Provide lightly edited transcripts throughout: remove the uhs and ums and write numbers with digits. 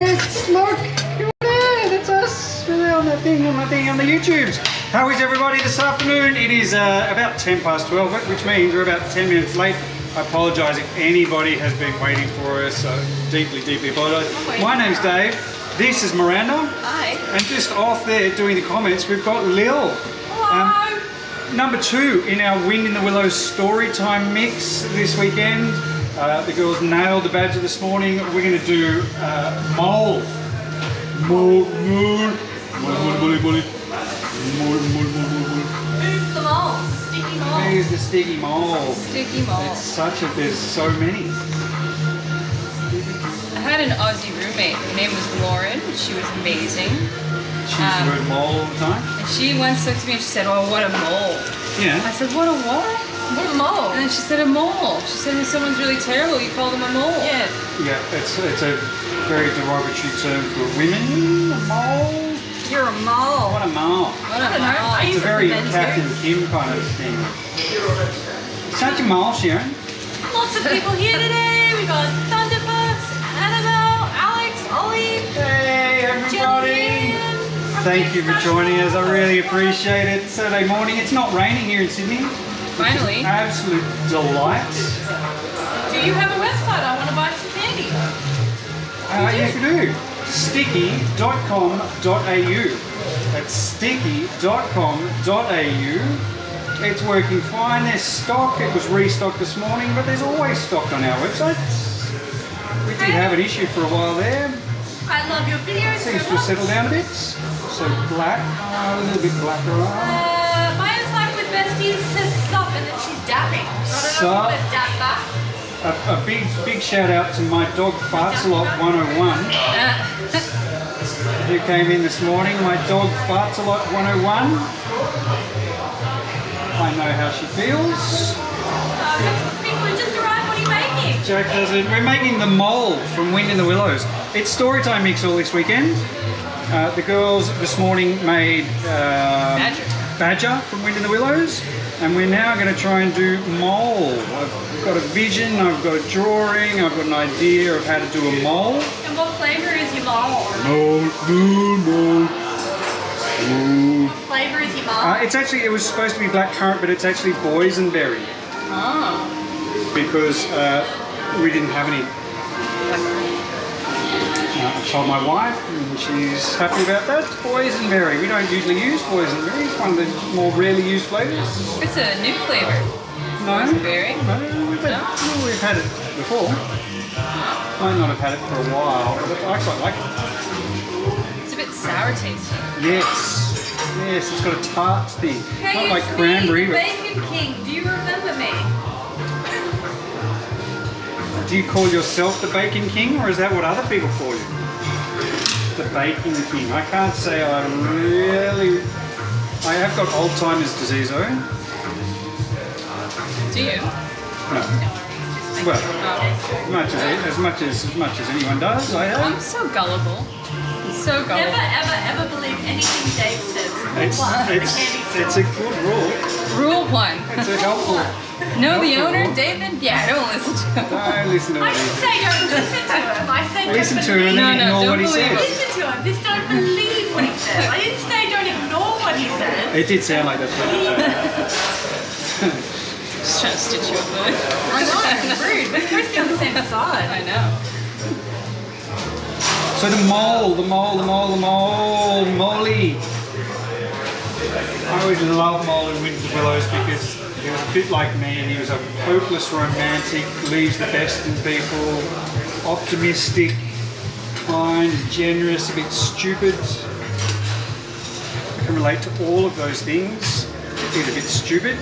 It's look, you're there, that's us. We're there on that thing, on the YouTubes. How is everybody this afternoon? It is about 10 past 12, which means we're about 10 minutes late. I apologise if anybody has been waiting for us, so deeply apologise. My name's Dave, this is Maranda. Hi. And just off there doing the comments, we've got Lil. Hello. Number 2 in our Wind in the Willows story time mix this weekend. The girls nailed the badger this morning. We're going to do mole. Who's the mole? Sticky mole. Who's the sticky mole? Sticky mole. It's such a, there's so many. I had an Aussie roommate. Her name was Lauren. She was amazing. She used the word mole all the time. And she once looked at me and she said, "Oh, what a mole." Yeah. I said, "What a what?" What a mole? And then she said, "A mole." She said, when someone's really terrible, you call them a mole. Yeah. Yeah, it's a very derogatory term for women. A mole. You're a mole. What a mole. What a mole. It's a very Captain Kim kind of thing. Such a mole, Sharon. Lots of people here today. We got Thunderbucks, Annabelle, Alex, Ollie. Hey everybody! Thank you for joining us. I really appreciate it. Saturday morning. It's not raining here in Sydney. Finally. Absolute delight. Do you have a website? I want to buy some candy. Yes, we do. Sticky.com.au. That's sticky.com.au. It's working fine. There's stock. It was restocked this morning, but there's always stock on our website. We did have an issue for a while there. I love your videos. Seems to have settled down a bit. So black, a little bit blacker. Maya's like with besties says sup and then she's dapping. I don't know if it's dap back. A big shout out to my dog Fartsalot 101 who came in this morning. My dog Fartsalot 101. I know how she feels. People who just arrived, what are you making? Jack does it. We're making the mole from Wind in the Willows. It's storytime mix all this weekend. The girls this morning made Badger from Wind in the Willows, and we're now going to try and do mole. I've got a vision, I've got a drawing, I've got an idea of how to do a mole. And what flavour is your mole? Mole. What flavour is your mole? It was supposed to be blackcurrant, but it's actually boysenberry. Oh. Because we didn't have any. I told my wife, and she's happy about that. Boysenberry. We don't usually use boysenberry. It's one of the more rarely used flavours. It's a new flavor. No. Boysenberry? No, we've had it before. Might not have had it for a while, but I quite like it. It's a bit sour tasting. Yes, it's got a tart thing. Hey, Not like it's cranberry, me, but Bacon King. Do you remember me? do you call yourself the Bacon King, or is that what other people call you? The Bacon King. I can't say I have got Alzheimer's disease though. Do you? No. Well, as much as anyone does, I have. I'm so gullible. So gullible. Never believe anything Dave says. It's a good rule. Rule 1. It's a helpful. Know the helpful owner, rule. David? Yeah, don't listen to him. Don't listen to I what he didn't says. say don't listen to him. I said Listen to him and No, then ignore don't what he believe says. it. listen to him. Just don't believe what he says. I didn't say don't ignore what he says. It did sound like that. Just trying to stitch you up there. I know, it's rude. We're supposed to be on the same side. I know. So the Molly. I always love Mole in Wind in the Willows because he was a bit like me, and he was a hopeless romantic, believes the best in people, optimistic, kind, generous, a bit stupid. I can relate to all of those things. He's a bit stupid.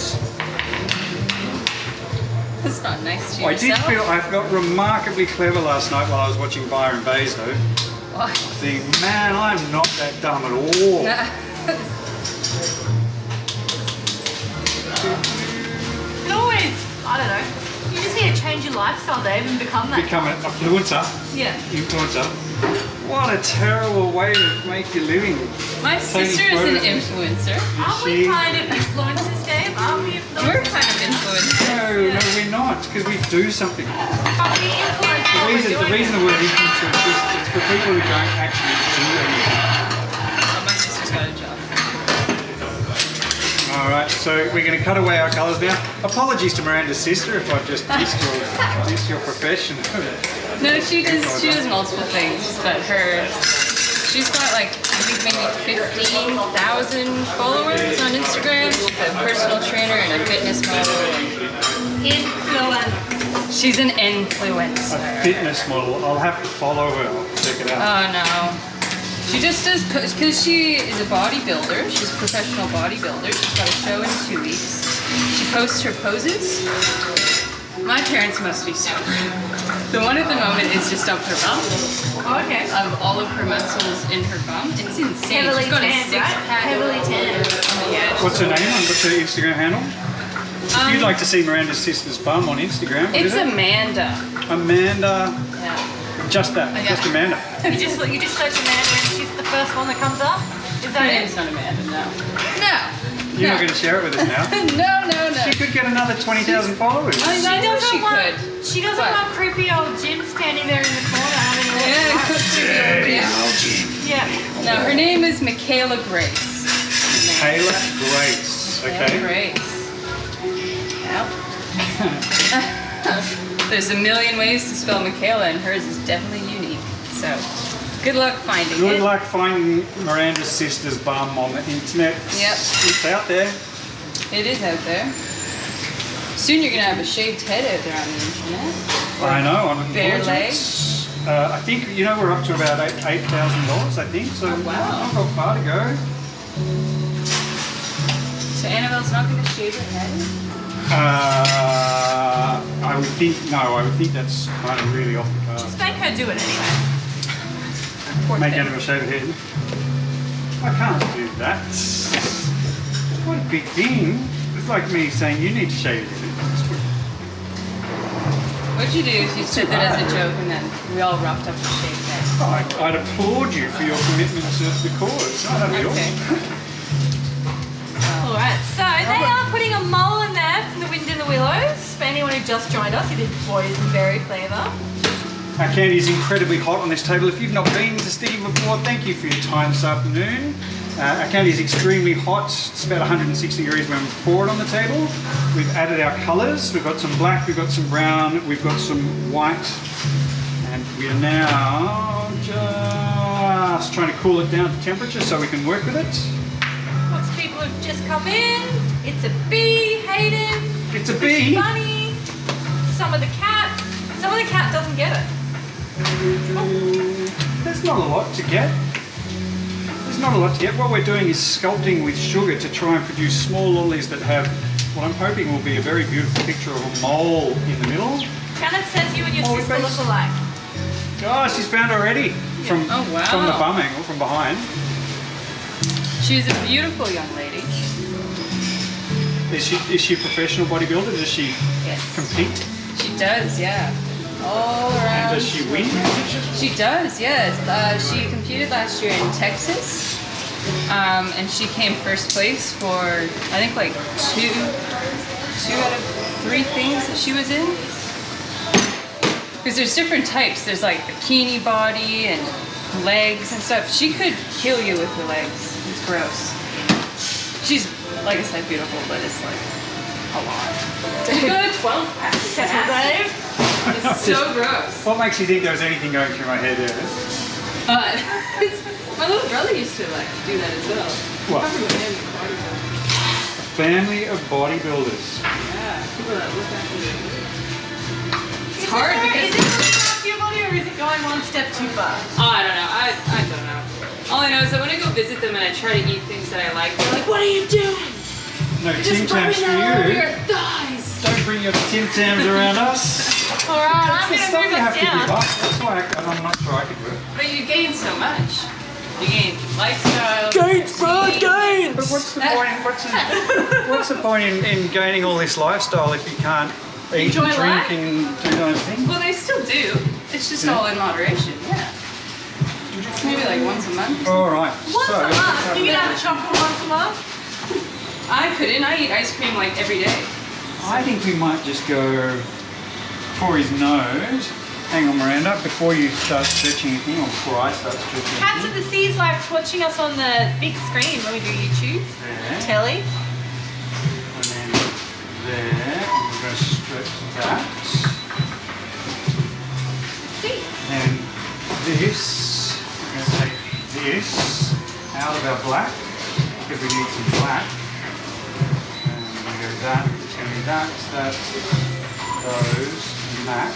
It's not nice to I yourself. I felt remarkably clever last night while I was watching Byron Bays though. Why? I think, man, I'm not that dumb at all. It always, I don't know. You just need to change your lifestyle, Dave, and become that. Become an influencer. Yeah. Influencer. What a terrible way to make your living. My sister is an influencer. Aren't we kind of influencers, Dave? Aren't we influencers? We're kind of influencers. No, we're not, because we do something. Are we influencers? The reason the word infant is just it's for people who don't actually do anything. Oh, my sister's got a job. Alright, so we're going to cut away our colours now. Apologies to Miranda's sister if I've just dissed your profession. No, she does multiple things, but she's got like, I think maybe 15,000 followers on Instagram. She's a personal trainer and a fitness model. She's an influencer. A fitness model. I'll have to follow her. I'll check it out. Oh no. She just does, because she is a bodybuilder. She's a professional bodybuilder. She's got a show in 2 weeks. She posts her poses. My parents must be so proud. The one at the moment is just up her bum. Oh, okay. Of all of her muscles in her bum. It's insane. Heavily She's got a tanned, six-pack. Heavily tanned. Yeah. What's her name and what's her Instagram handle? If you'd like to see Miranda's sister's bum on Instagram, what It's is it? Amanda. Amanda. Yeah. Just that. Just Amanda. You just search Amanda and she's the first one that comes up? Is Her that name's it? not Amanda, no. No. You're not going to share it with us now. No. She could get another 20,000 followers. I know she could. She doesn't But- want creepy old Jim standing there in the corner having a Yeah. Yeah. No, her name is Michaela Grace. Taylor Grace. Okay. Grace. Yep. There's a million ways to spell Michaela, and hers is definitely unique. So, good luck finding it. Good luck finding Miranda's sister's bum on the internet. Yep. It's out there. It is out there. Soon you're going to have a shaved head out there on the internet. I know. I'm looking bare forward to legs. it. I think, we're up to about $8,000, I think. So Oh, wow. I've got far to go. So Annabelle's not going to shave her head? I would think that's kind of really off the Just cards. make her do it anyway. Poor Make thing. Annabelle shave her head. I can't do that. What a big thing. It's like me saying you need to shave your head. What'd you do if you said that as a joke and then we all rocked up and shaved heads? I'd applaud you for your commitment to the cause. That'd be Okay. awesome. Alright, so they are putting a mole in there from the Wind in the Willows. For anyone who just joined us, it is Boysenberry flavour. Our candy is incredibly hot on this table. If you've not been to Steve before, thank you for your time this afternoon. Our candy is extremely hot. It's about 160 degrees when we pour it on the table. We've added our colours. We've got some black, we've got some brown, we've got some white. And we are now just trying to cool it down to temperature so we can work with it. Lots of people have just come in. It's a bee, Hayden. It's a bee. Bunny. Some of the cat. Some of the cat doesn't get it. There's not a lot to get. What we're doing is sculpting with sugar to try and produce small lollies that have what I'm hoping will be a very beautiful picture of a mole in the middle. Janet says you and your Oh, sister thanks. look alike. Oh, she's found already from Oh, wow. from the bum angle, from behind. She's a beautiful young lady. Is she a professional bodybuilder? Does she Yes. compete? She does, yeah. All around. And does she win? She does, yes. She competed last year in Texas, and she came first place for I think like two out of 3 things that she was in. Because there's different types. There's like bikini body and legs and stuff. She could kill you with her legs. It's gross. She's, like I said, beautiful, but it's like a lot. Good 12 pack. It's so gross. What makes you think there was anything going through my head there? My little brother used to like do that as well. What? Probably with him, bodybuilding. Family of bodybuilders. Yeah, people that look after their It's hard Is because- it looking after your body or is it going one step too far? Oh, I don't know. I don't know. All I know is that when I go visit them and I try to eat things that I like, they're like, "What are you doing? No You're Tim just rubbing Tams for that over your you. thighs." Don't bring your Tim Tams around us. Alright, I'm It's going to stuff move you us have to give down. up. That's why I'm not sure I could do it. But you gain so much. You gain lifestyle. Gains, bro, gains. But what's the point? What's the point in gaining all this lifestyle if you can't eat Enjoy and drink life? and do those things? Well, they still do. It's just Yeah. all in moderation. Yeah. Maybe like once a month. All right. Once so, a month? You can have a chocolate once a month? I couldn't. I eat ice cream like every day. I think we might just go for his nose. Hang on, Miranda, before you start stretching anything, or before I start stretching Cats of anything. the Sea's like watching us on the big screen when we do YouTube. There. Telly. And then there, and we're going to stretch that. See? And this, we're going to take this out of our black, because we need some black. And we're going to go that, it's going to be that, those, and that.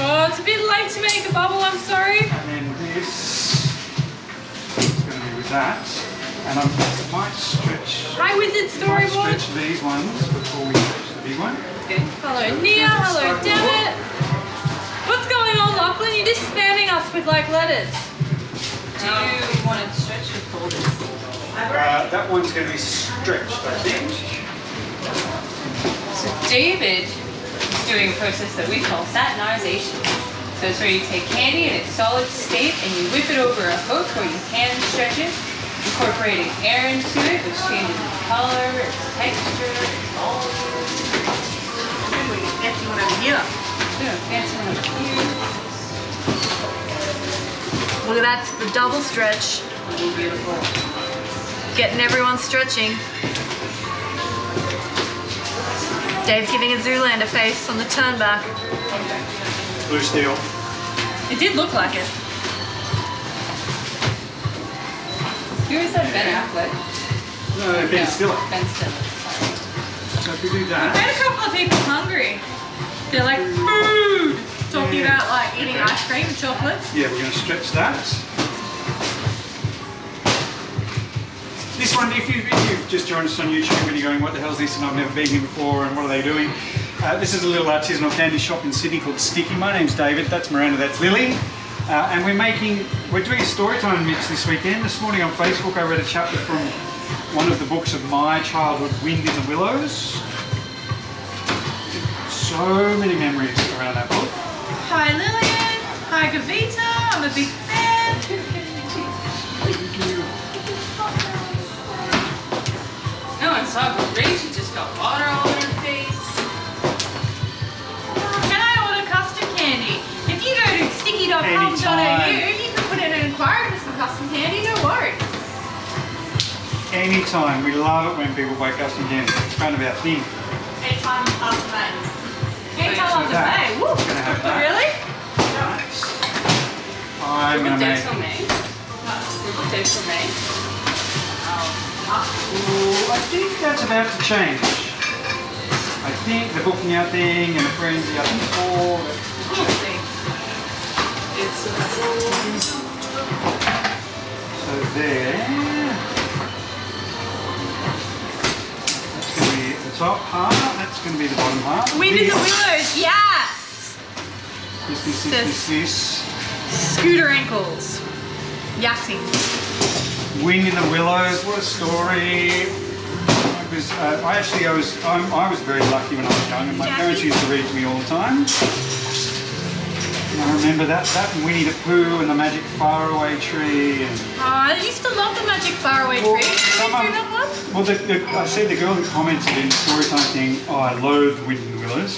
Oh, it's a bit late to make a bubble, I'm sorry. And then this is going to be with that. And I might stretch. Hi, Wizard Storyboard. Stretch these ones before we stretch the big one. Okay. Hello, Nia. Hello, Dammit. What's going on, Lachlan? You're just spamming us with like letters. Do you want it stretched or folded? That one's going to be stretched, I think. So David is doing a process that we call satinization. So it's where you take candy in its solid state and you whip it over a hook, or you can stretch it, incorporating air into it, which changes its color, its texture, its volume. Fancy one over here. Yeah, fancy one over here. Look at that, the double stretch. Oh, beautiful. Getting everyone stretching. Dave's giving a Zoolander face on the turn back. Blue steel. It did look like it. Who is that, Ben Affleck? No, Ben Stiller. Ben Stiller. So if we do I that, made a couple of people hungry. They're like, food! Talking Yeah. about like eating ice cream and chocolates. yeah, we're going to stretch that. This one, if you've just joined us on YouTube and you're going, what the hell's this, and I've never been here before, and what are they doing? This is a little artisanal candy shop in Sydney called Sticky. My name's David, that's Miranda, that's Lily. And we're doing a storytime mix this weekend. This morning on Facebook I read a chapter from one of the books of my childhood, Wind in the Willows. So many memories around that book. Hi Lillian. Hi Gavita. I'm a big fan. No one saw her rage, she just got water all over her face. Can I order custom candy? If you go to sticky.com.au, you can put in an inquiry for some custom candy, no worries. Anytime. We love it when people buy custom candy. It's kind of our thing. Anytime custom made. Anytime So on the that, bay. Woo. we're going to have that. Really? Nice. I'm going to make... Ooh, I think that's about to change. I think the booking out thing and the frenzy, I think all so there. That's going to be the top half, that's going to be the bottom half. Wind in the Willows, yes! This. Scooter ankles. Yassing. Wind in the Willows, what a story. I was very lucky when I was young, and my parents used to read to me all the time. And I remember that and Winnie the Pooh and the Magic Faraway Tree. And, I used to love the Magic Faraway Tree. Did you do that one? well, I said the girl who commented in the storytime thing, oh, I loathe Wind in the Willows.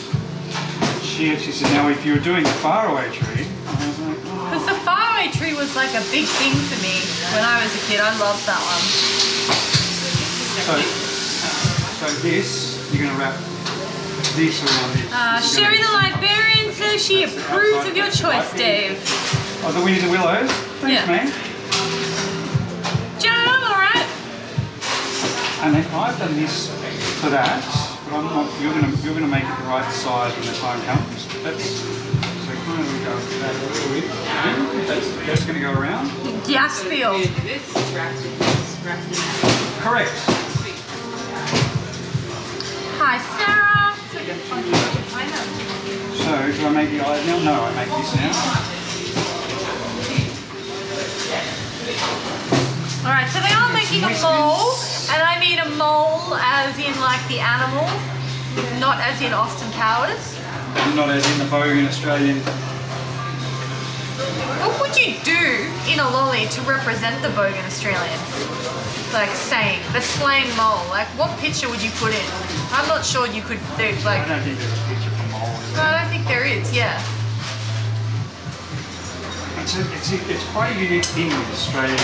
She actually said, now if you were doing the Faraway Tree, I was like, oh. Because the Faraway Tree was like a big thing for me when I was a kid. I loved that one. So this, you're going to wrap this around this. Sherry the Librarian says she approves of your choice, Dave. Oh, the Wind in the Willows? Thanks, Yeah. man. Jan, alright? And then I've done this for that, but I'm not, you're gonna make it the right size when the time comes. That's, so kind of we go that a little bit. That's gonna go around. Yes, field. Correct. Hi, Sarah. So do I make the eyes now? No, I make this now. Alright, so they are making a mole, and I mean a mole as in like the animal, not as in Austin Powers. Not as in the bogan Australian. What would you do in a lolly to represent the bogan Australian? Like saying, the slang mole, like what picture would you put in? I'm not sure you could do, I like, don't think there's a picture for mole. No, I don't think there is. Yeah. It's quite a unique thing with Australia.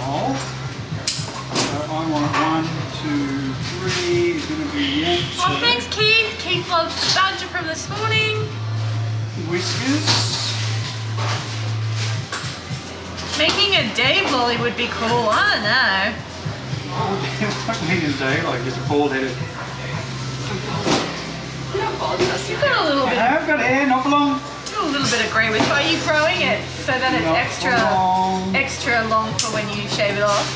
Oh. So I want 1, 2, 3 is going to be the answer. Oh, thanks, Keith. Keith loves the badger from this morning. Whiskers. Making a Dave lolly would be cool. I don't know. What mean a day like just bald-headed? You've got a little bit. I've got hair, not for long. A little bit of grey with. Are you growing it so that it's Not extra long. extra long for when you shave it off?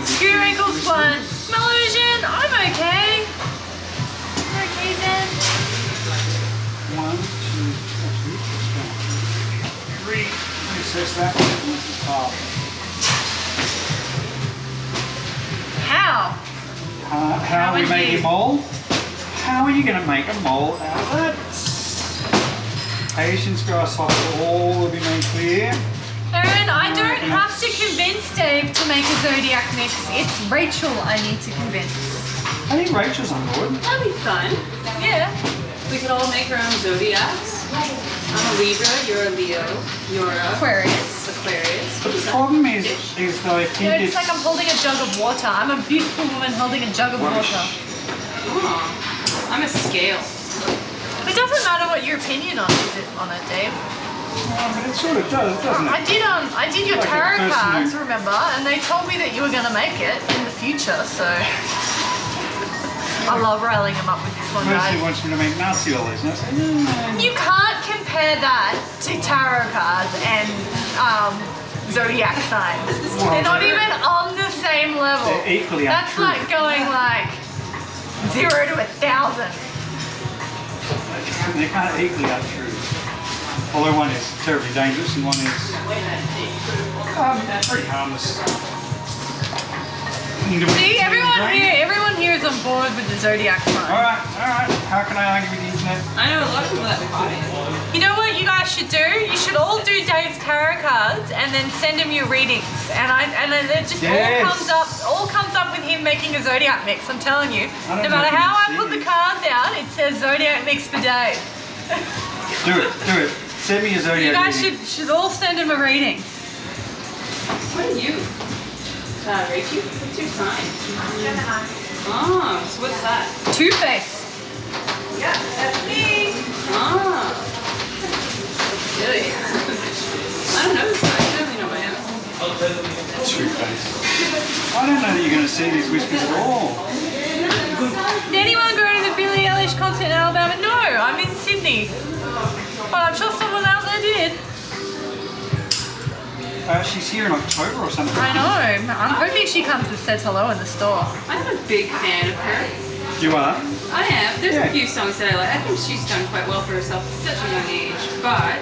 Screw wrinkles one. Smell-o-vision. I'm okay. I'm okay then. 1, 2, 3. Recess that one. This is half. How? How are we would making you- a mole? How are you going to make a mole out of that? Patience, grasshopper, all will be made clear. Erin, I don't have to convince Dave to make a zodiac mix. It's Rachel I need to convince. I think Rachel's on board. That'd be fun. Yeah. We could all make our own zodiacs. I'm a Libra, you're a Leo, you're a Aquarius. Aquarius. But the problem is that I think It's like I'm holding a jug of water. I'm a beautiful woman holding a jug of water. Oh, I'm a scale. It doesn't matter what your opinion on it, Dave. But it sort of does, doesn't it? I did your Like a tarot person cards, who- remember? And they told me that you were going to make it in the future, so I love riling them up with this one, Person guys. wants me to make nasty lollies, and I say, no. You can't compare that to tarot cards and zodiac signs. Well, They're not even on the same level. They're equally That's untrue. like going like 0 to 1,000. They can't equally untrue. Although one is terribly dangerous and one is pretty harmless. See, everyone here is on board with the zodiac sign. Alright. How can I argue with the internet? I know a lot of people that buy it. You know what you guys should do? You should all do Dave's tarot cards and then send him your readings. And then it just Yes. all comes up with him making a zodiac mix. I'm telling you. I don't No know matter if you how I can put see the it. card down, it says zodiac mix for Dave. Do it. Send me a zodiac You guys reading. should all send him a reading. What are you? Rachel? What's your sign? Oh, so what's that? Two-Face. Yeah, that's me. Oh. Really? I don't know this sign. I don't really know my own. Two-Face. I don't know that you're going to see these whiskers at all. Did anyone go to the Billie Eilish concert in Alabama? No, I'm in Sydney. But I'm sure someone out there did. She's here in October or something. I know. I'm hoping she comes and says hello in the store. I'm a big fan of her. You are? I am. There's Yeah. a few songs that I like. I think she's done quite well for herself at such a young age. But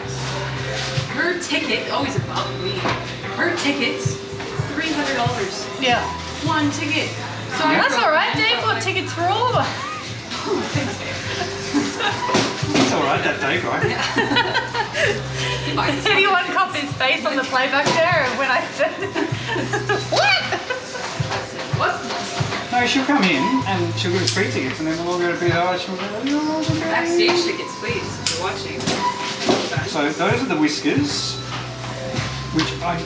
her ticket, always above me, her ticket's $300. Yeah. One ticket. So Yeah. That's alright, Dave bought tickets for all of us. It's alright that day, right? Anyone cop his face on the playback there when I said what? What? No, she'll come in and she'll give us free tickets and then we'll all go to Billie Eilish and we'll go, oh, okay. Backstage tickets, please, if you're watching. So those are the whiskers, which I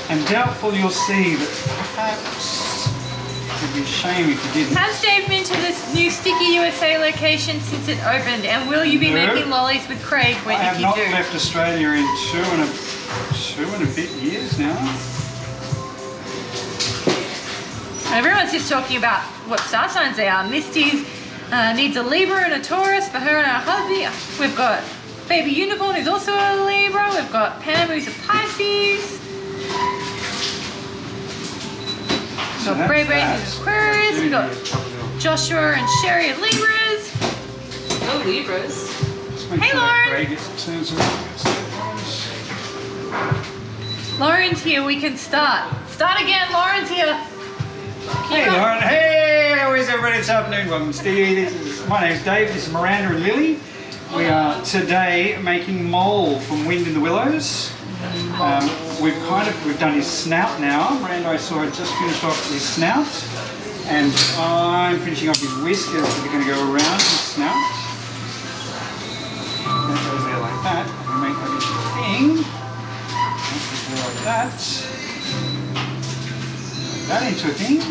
am doubtful you'll see, but perhaps it would be a shame if you didn't. Has Dave been to this new Sticky USA location since it opened? And will you be No. making lollies with Craig when I if have you not do? left Australia in two and a bit years now. Everyone's just talking about what star signs they are. Misty needs a Libra and a Taurus for her and her hubby. We've got Baby Unicorn who's also a Libra. We've got Pam who's a Pisces. We've So got Bray Bray that's who's that. Aquarius. We've got Hey, Joshua and Sherry at Libras. No Libras. Hey, Lauren. Craig gets the turns around. Lauren's here. We can start. Start again. Lauren's here. Hey Lauren, hey, how is everybody this afternoon? Welcome to my name's Dave, this is Miranda and Lily. We are today making Mole from Wind in the Willows. We've done his snout now. Miranda, I saw, had just finished off his snout. And I'm finishing off his whiskers, so they're going to go around his snout. That goes there like that. And we make that into a thing. Like that. Make that into a thing.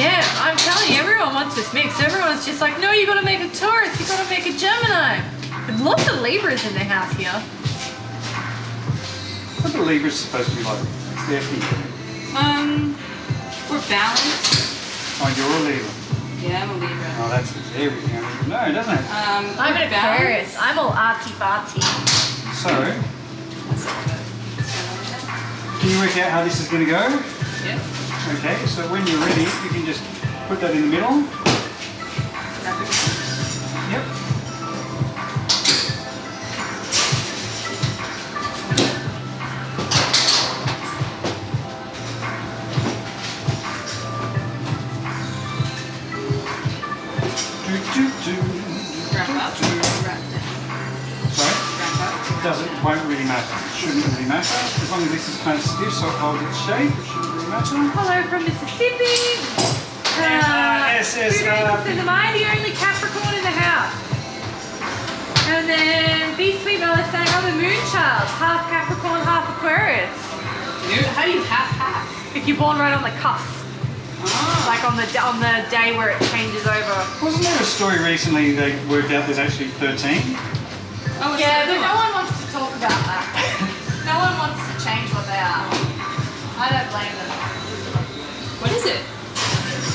Yeah, I'm telling you, everyone wants this mix. Everyone's just like, no, you got to make a Taurus. You got to make a Gemini. There's lots of Libras in the house here. What are the Libras supposed to be like? It's their thing. We're balanced. Oh, you're a Libra. Yeah, I'm a Libra. Oh, that's everything. No, doesn't it? I'm an Aquarius. I'm all artsy-fartsy. So, can you work out how this is going to go? Yeah. Okay, so when you're ready, you can just put that in the middle. Yep. Wrap up. Wrap down. Sorry? Wrap up. Won't really matter. It shouldn't really matter. As long as this is kind of stiff so it holds its shape, it shouldn't really matter. Hello from Mississippi. Yes, Who says, am I the only Capricorn in the house? And then Be Sweet Mother saying, I'm a moon child, half Capricorn, half Aquarius. How do you half? If you're born right on the cusp, Oh. like on the day where it changes over. Wasn't there a story recently they worked out there's actually 13? Oh, Yeah, but no one wants to talk about that. No one wants to change what they are. I don't blame them. What is it?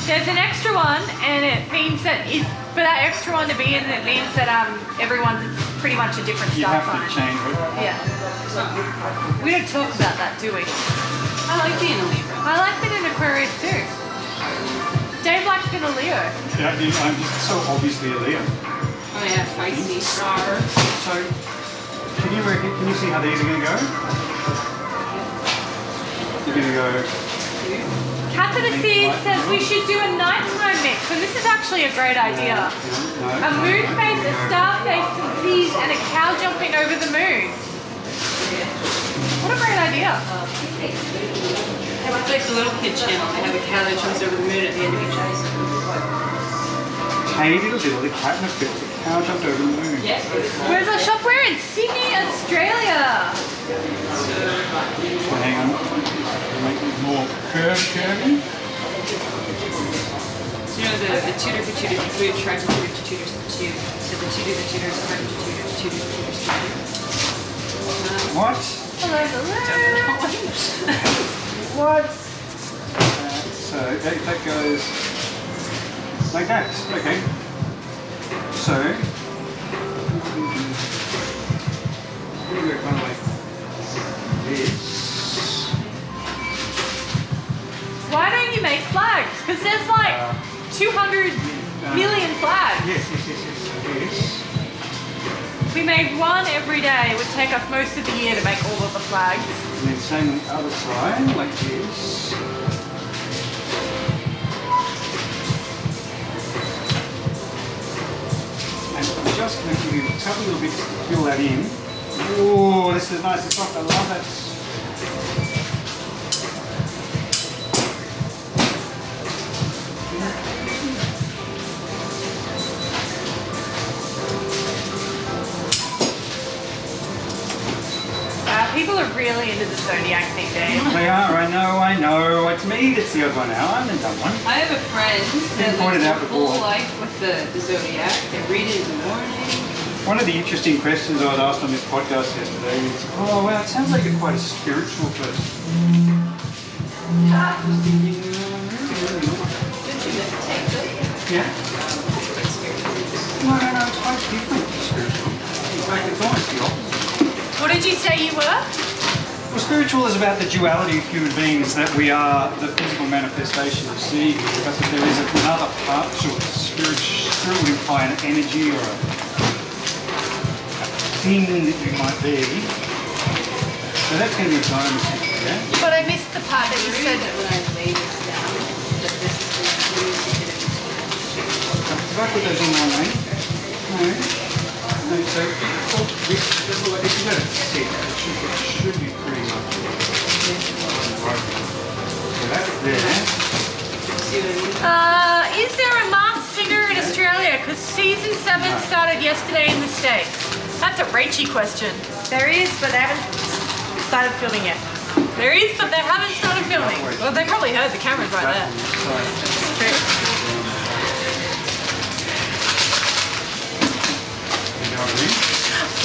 There's an extra one, and it means that for that extra one to be in, it means that everyone's pretty much a different You star have to sign. change it. Yeah. We don't talk about that, do we? I like being a Libra. I like being an Aquarius too. Dave likes being a Leo. Yeah, I'm just so obviously a Leo. Oh yeah, feisty. Rawr. So, can you see how these are going to go? You're going to go... Cassidy says we should do a nighttime mix, and this is actually a great idea. A moon face, a star face, some Z's, and a cow jumping over the moon. What a great idea. It's like the little kid channel. They have a cow that jumps over the moon at the end of each episode. Hey little diddle, the cat in the field, the cow jumped over the moon. Yes. Where's our shop? We're in Sydney, Australia. So hang on, make it more curvy. So you know the tutor for tutors, the food attracts tutor to tutors to tube. So the tutor to tutors attracted to tutor to tutors to tutors to tutors. What? Hello, hello. What? So that goes like that. Okay. So we go kind of like this. Why don't you make flags? Because there's like 200 million flags. Yes. We made one every day. It would take us most of the year to make all of the flags. And then same on the other side, like this. And I'm just going to give you a couple little bits to fill that in. Oh, this is nice and soft. I love it. People are really into the zodiac thing, Dave. They are, I know. It's me that's the odd one out. I'm the dumb one. I have a friend that pointed lives out a full before. life with the zodiac. They read it in the morning. One of the interesting questions I was asked on this podcast yesterday is, oh, well, it sounds like you're quite a spiritual person. Don't you meditate though? Yeah? That's quite spiritual. No, it's quite different to spiritual. In fact, it's almost the opposite. What did you say you were? Well, spiritual is about the duality of human beings, that we are the physical manifestation of seeing, but that there is another part to it. Spirit would imply an energy or a thing that you might be. So that's going to be a bonus, yeah? But I missed the part that you said. That when I lay this down, that this is the music that Did I put those in one way? No. No, so, if you let it sit, it should be pretty much right. that's there. Is there a masked singer in Australia? Because season 7 started yesterday in the States. That's a Rachy question. There is, but they haven't started filming yet. There is, but they haven't started filming. Well, they probably heard the cameras right there. True.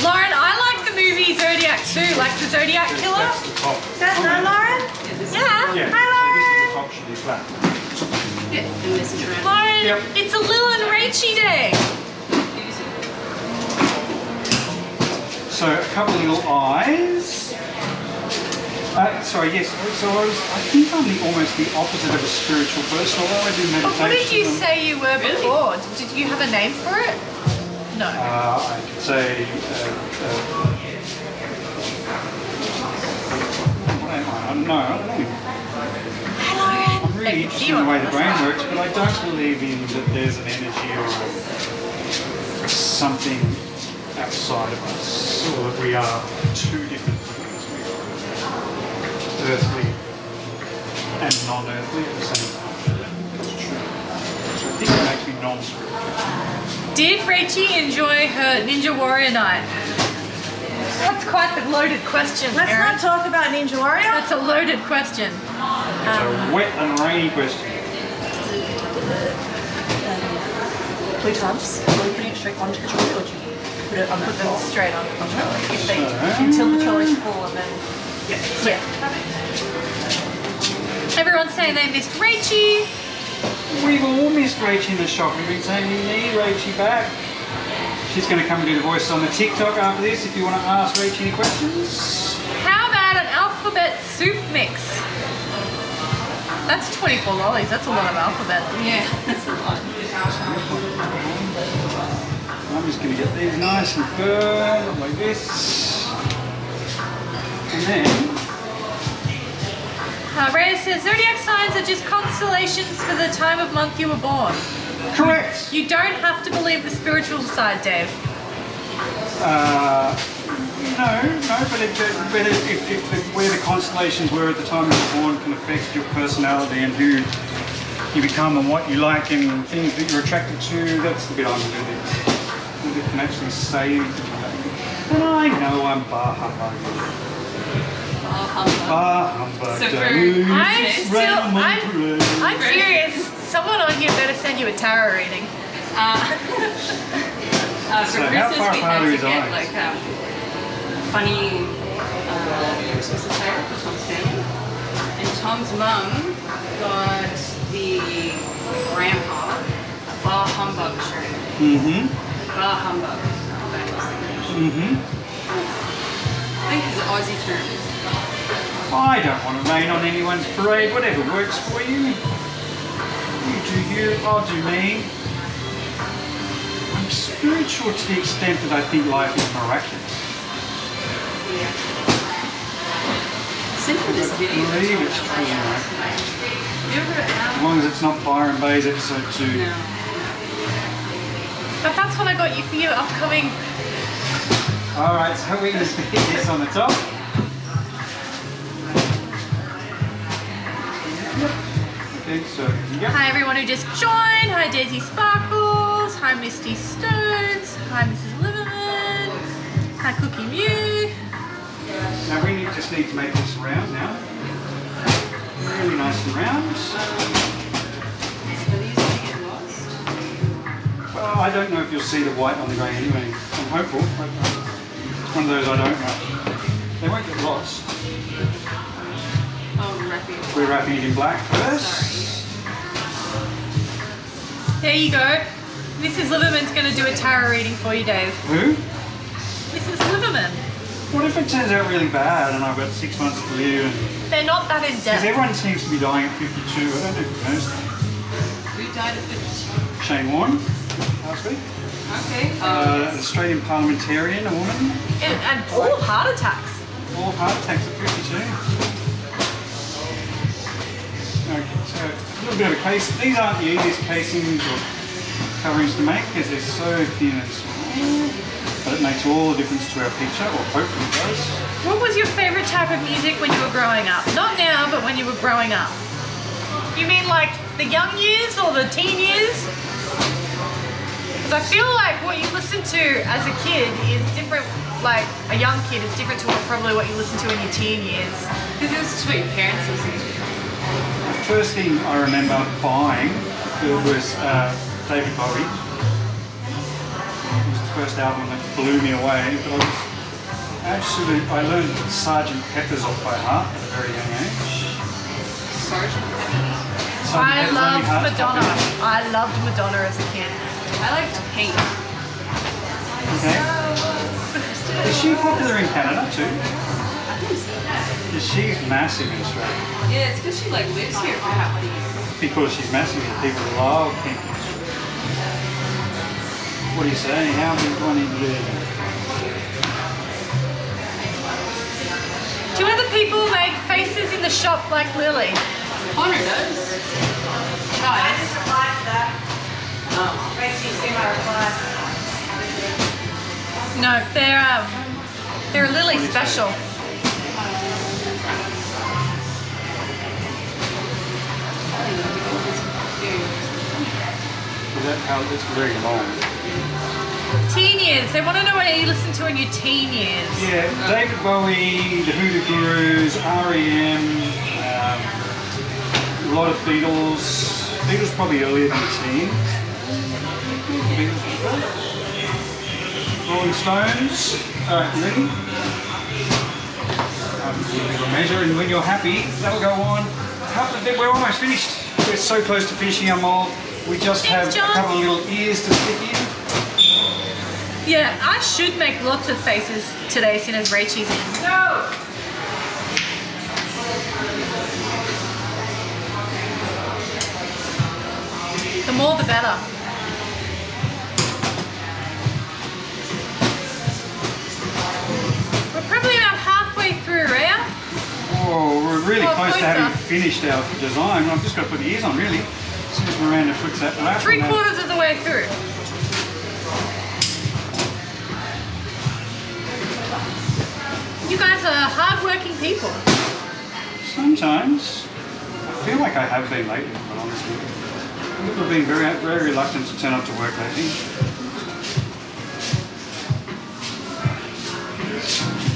Lauren, I like the movie Zodiac too, like the Zodiac Killer. Is that no, Lauren? Yeah. Hi, Lauren. Top should be flat. Yeah, and this is round. Lauren, it's a Lil and Rachy day. So a couple of little eyes. Sorry, yes. So I think I'm almost the opposite of a spiritual person, although I do meditation. But what did you say you were before? Did you have a name for it? No. I could say. What am I? I don't know. I'm really interested in the way the brain works, but I don't believe in that there's an energy or something outside of us, or that we are two different things. We are earthly and non-earthly at the same time. That's true. So I think it makes me non-spiritual. Did Rachy enjoy her Ninja Warrior night? That's quite the loaded question, Let's Erin. not talk about Ninja Warrior. That's a loaded question. It's a wet and rainy question. 2 times. Are we putting it straight onto the trolley, or do you put it on the floor? Straight on. If they, until the trolley's full, and then Yeah. Everyone's saying they missed Rachy. We've all missed Rachy in the shop. We've been saying we need Rachy back. She's going to come and do the voices on the TikTok after this if you want to ask Rachy any questions. How about an alphabet soup mix? That's 24 lollies. That's a lot of alphabet. Yeah, that's a lot. I'm just going to get these nice and firm like this. And then... Rhea says, zodiac signs are just constellations for the time of month you were born. Correct! You don't have to believe the spiritual side, Dave. No, but if where the constellations were at the time you were born can affect your personality and who you become and what you like and things that you're attracted to, that's the bit I'm good at. It can actually say anything about you. And I know I'm bar humbug. Bar humbug. I'm serious. Someone on here better send you a tarot reading. For Christmas we had to get like funny Christmas attire for Tom's family. And Tom's mum got the grandpa a bar humbug shirt. Bar humbug. I think it's an Aussie term. I don't want to rain on anyone's parade. Whatever works for you. You do you, I'll do me. I'm spiritual to the extent that I think life is miraculous. Yeah. Send me this video. I believe it's true, as long as it's not Byron Bay's episode 2. No. But that's what I got you for your upcoming... Alright, so we're going to stick this on the top. Okay, so yep. Hi everyone who just joined. Hi Daisy Sparkles. Hi Misty Stones. Hi Mrs. Liverman. Hi Cookie Mew. Now we just need to make this round now. Really nice and round. Are these going to get lost? Well, I don't know if you'll see the white on the grey anyway. I'm hopeful, but it's one of those I don't know. They won't get lost. Oh, wrapping it. We're wrapping it in black first. There you go. Mrs. Liverman's going to do a tarot reading for you, Dave. Who? Mrs. Liverman. What if it turns out really bad and I've got 6 months to live? And... They're not that in Because depth. everyone seems to be dying at 52. I don't know if you noticed that. Who died at 52? Shane Warne, last week. Okay. An Australian parliamentarian, a woman. And all heart attacks. All heart attacks at 52. Okay, so a little bit of a case. These aren't the easiest casings or coverings to make because they're so thin and small. But it makes all the difference to our picture, or hopefully it does. What was your favourite type of music when you were growing up? Not now, but when you were growing up. You mean like the young years or the teen years? Because I feel like what you listen to as a kid is different, like a young kid is different to probably what you listen to in your teen years. Because this is what your parents listen to. The first thing I remember buying was David Bowie. It was the first album that blew me away, but I learned Sgt. Pepper's off by heart at a very young age. Sergeant Pepper. I loved Madonna. I loved Madonna as a kid. I liked Pink. Okay. Is she popular in Canada too? I think so. Because she's massive in Australia. Yeah, it's because she like lives here for half the year. Because she's massive and people love Pink in Australia. What do you say? How many one in there? Do other people make faces in the shop like Lily? Connor does. Guys. No, they're a Lily special. It's very long. Teen years. They want to know what you listen to in your teen years. Yeah, David Bowie, the Hoodoo Gurus, R.E.M., a lot of Beatles. Beatles probably earlier than teen. Rolling Stones. Ready? Measure, and when you're happy, that'll go on. We're almost finished. We're so close to finishing our mold. We just have a couple of little ears to stick in. Yeah, I should make lots of faces today as soon as Rachel's in. No! The more the better. We're probably about halfway through, Rhea. Oh, we're really close to closer. having finished our design. I've just got to put the ears on, really. As soon as Miranda puts that wrap on. 3/4 of the way through. You guys are hard-working people. Sometimes. I feel like I have been lately, but honestly. People have been very, very reluctant to turn up to work lately.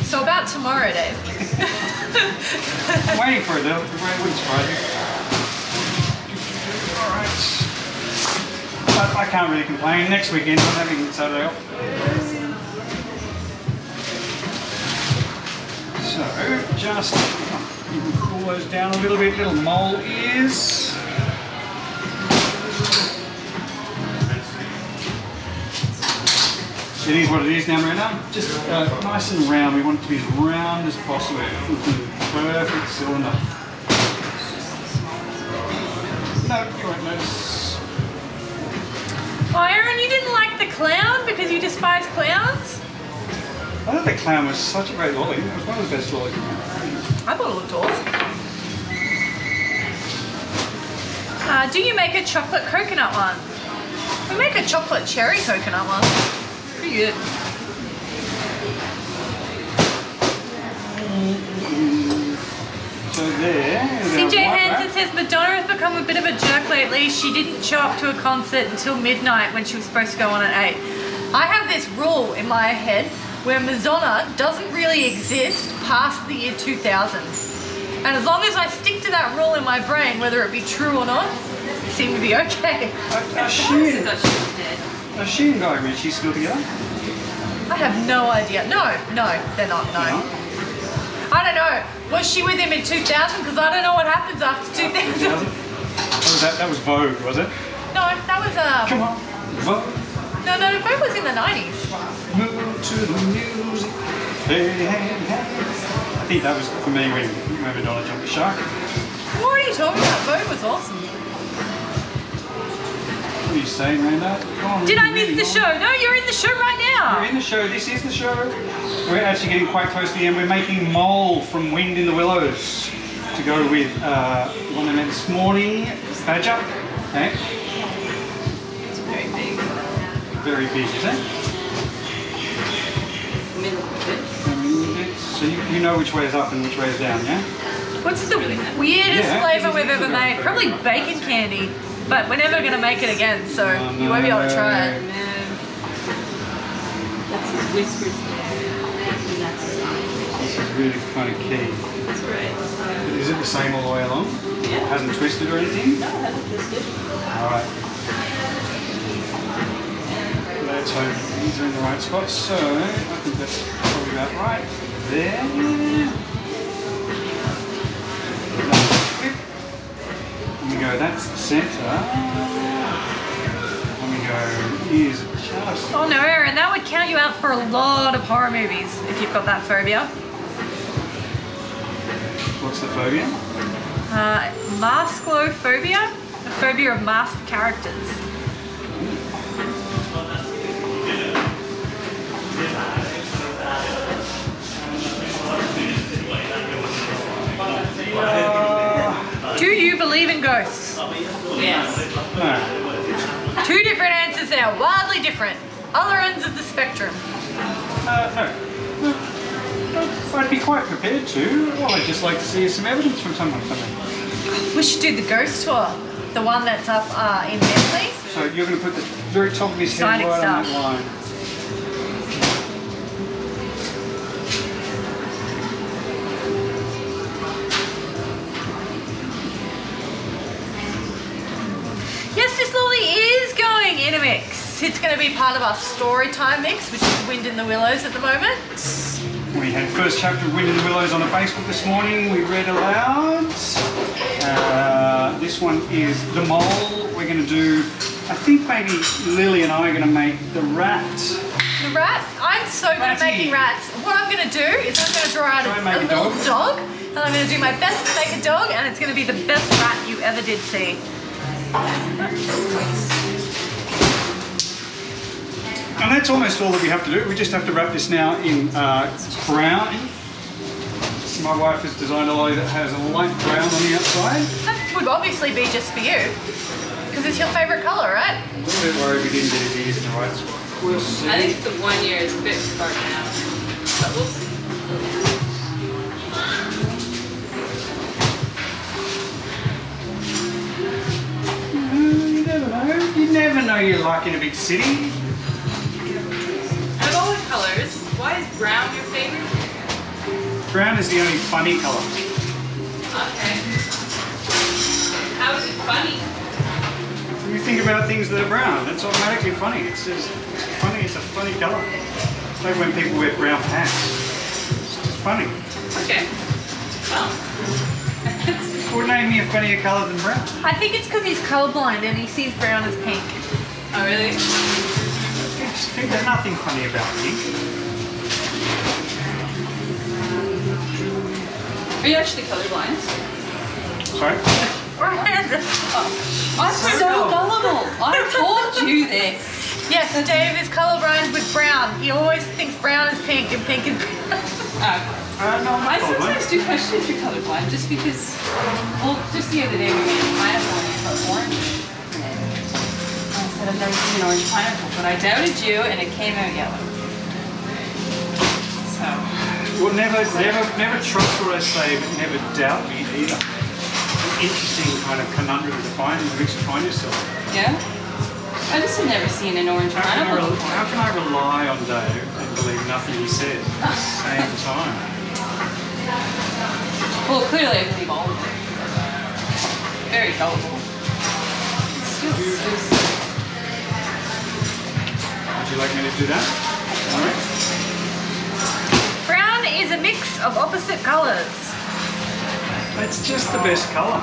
So about tomorrow, Dave. I'm waiting for it though. It wouldn't surprise me. Alright. But I can't really complain. Next weekend I'm having Saturday off. So just you can cool those down a little bit, little mole ears. It is what it is now, Miranda. Just nice and round. We want it to be as round as possible. Perfect cylinder. No, you won't notice. Oh, Aaron, you didn't like the clown because you despise clowns? I thought the clown was such a great lolly. It was one of the best lollies. I thought it looked awesome. Do you make a chocolate coconut one? We make a chocolate cherry coconut one. Pretty good. So there. CJ Hansen says Madonna has become a bit of a jerk lately. She didn't show up to a concert until midnight when she was supposed to go on at 8. I have this rule in my head where Madonna doesn't really exist past the year 2000. And as long as I stick to that rule in my brain, whether it be true or not, it seems to be okay. I thought she was dead. Are she and Guy Ritchie still together? I have no idea. No, they're not, no. No? I don't know. Was she with him in 2000? Because I don't know what happens after 2000. That was Vogue, was it? No, that was Come on, Vogue. No, Vogue was in the 90s. Move to the music. Hey, hey, hey. I think that was for me when Madonna jumped the shark. What are you talking about? Vogue was awesome. What are you saying, Randa? Did I miss the show? No, you're in the show right now. We're in the show. This is the show. We're actually getting quite close to the end. We're making Mole from Wind in the Willows to go with one I met this morning, Badger. Okay. It's very big. Very big, is it? Middle bit. So you know which way is up and which way is down, yeah? What's the weirdest flavour we've ever made? Probably bacon candy, but we're never going to make it again, so you won't be able to try it. That's his whiskers. This is really kind of key. That's right. Is it the same all the way along? Yeah. It hasn't twisted or anything? No, it hasn't twisted. Alright. Let's hope these are in the right spot. So, I think that's probably about right. There. And we go, that's the centre. And we go, here's just... Oh no, Aaron, that would count you out for a lot of horror movies if you've got that phobia. What's the phobia? Masklophobia, the phobia of masked characters. Do you believe in ghosts? Yes. No. Two different answers there, wildly different. Other ends of the spectrum. No. I'd be quite prepared to. Well, I'd just like to see some evidence from someone. We should do the ghost tour. The one that's up in Bentley. So you're going to put the very top of his head Exciting right on stuff. that line. Yes, this lolly is going in a mix. It's going to be part of our story time mix, which is Wind in the Willows at the moment. We had first chapter of Wind in the Willows on the Facebook this morning. We read aloud. This one is The Mole. We're going to do, I think maybe Lily and I are going to make the rat. The rat? I'm so good at making rats. What I'm going to do is I'm going to draw out Try and a make a little dog. dog, and I'm going to do my best to make a dog, and it's going to be the best rat you ever did see. And that's almost all that we have to do. We just have to wrap this now in brown. My wife has designed a lolly that has a light brown on the outside. That would obviously be just for you, because it's your favourite colour, right? I'm a little bit worried we didn't get it in the right spot. We'll see. I think the 1 year is a bit dark now, but we'll see. You never know. You never know your luck in a big city. Out of all the colours, why is brown your favourite? Brown is the only funny colour. Okay. How is it funny? When you think about things that are brown, it's automatically funny. It's just funny. It's a funny colour. It's like when people wear brown pants. It's just funny. Okay. Well. Well, name me a funnier colour than brown. I think it's because he's colourblind and he sees brown as pink. Oh, really? I think there's nothing funny about pink. Are you actually colorblind? Sorry? I'm so gullible. I told you this. Yes, Dave is colourblind with brown. He always thinks brown is pink and pink is brown. No, I'm I not sometimes do question if you're colorblind just because, well, just the other day we made a pineapple and you put orange in it. I said I've never seen an orange pineapple, but I doubted you and it came out yellow. So. Well, never trust what I say, but never doubt me either. An interesting kind of conundrum to find in which to find yourself. Yeah? I just have never seen an orange pineapple before. How can I rely on Dave and believe nothing he says at the same time? Well, clearly I believe all of it. Very gullible. Would you like me to do that? All right. Brown is a mix of opposite colours. It's just the best colour.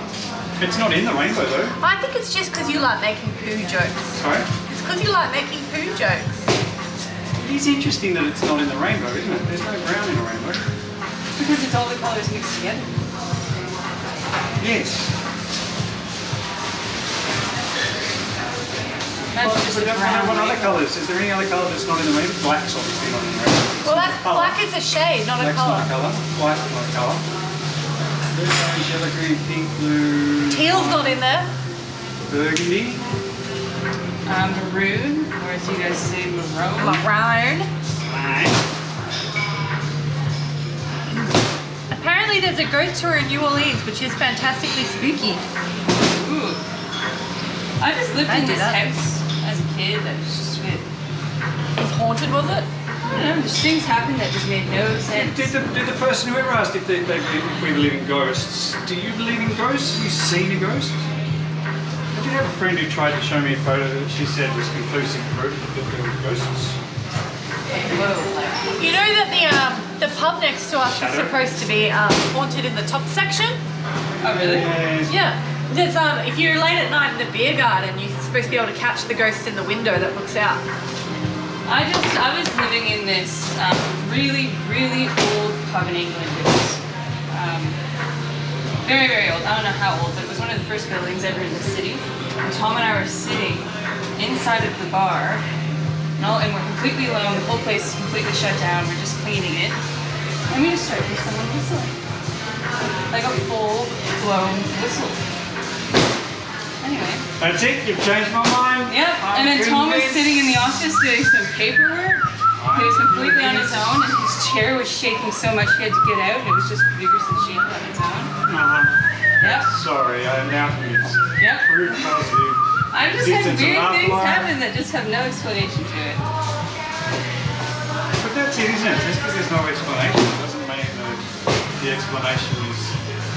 It's not in the rainbow though. I think it's just because you like making poo jokes. Sorry? It's because you like making poo jokes. It is interesting that it's not in the rainbow, isn't it? There's no brown in a rainbow. Because it's all the colours mixed together. Yes. Imagine just a brown What other rainbow. colours? Is there any other colour that's not in the rainbow? Black's obviously not in the rainbow. Well, that's black is a shade, not a Black's colour. not a colour. White's not a colour. Red, orange, yellow, green, pink, blue. Teal's not in there. Burgundy. Maroon, or as you guys say, maroon. Maroon. Black. Apparently apparently there's a ghost tour in New Orleans, which is fantastically spooky. Ooh. I just lived in do this that. house as a kid that was just weird. It was haunted, was it? I don't know, just things happened that just made no sense. Did the person who ever asked if we believe in ghosts, do you believe in ghosts? Have you seen a ghost? I did have a friend who tried to show me a photo that she said was conclusive proof that there were ghosts. Whoa. You know that the pub next to us is Shadow? supposed to be haunted in the top section? Oh, really? Yeah. There's if you're late at night in the beer garden, you're supposed to be able to catch the ghost in the window that looks out. I was living in this really, really old pub in England. It was very, very old. I don't know how old, but it was one of the first buildings ever in the city. And Tom and I were sitting inside of the bar, and we're completely alone. The whole place is completely shut down. We're just cleaning it. And we just started hearing someone whistling. Like a full-blown whistle. Anyway. That's it, you've changed my mind. Yep, and then Tom was sitting in the office doing some paperwork. He was completely on his own, and his chair was shaking so much he had to get out, and it was just vigorously shaking on its own. Yep. Sorry, I am now convinced. Yep. Proof positive. I've just had Existence of weird things afterlife. happen that just have no explanation to it. But that's it, isn't it? Just because there's no explanation doesn't mean that the explanation is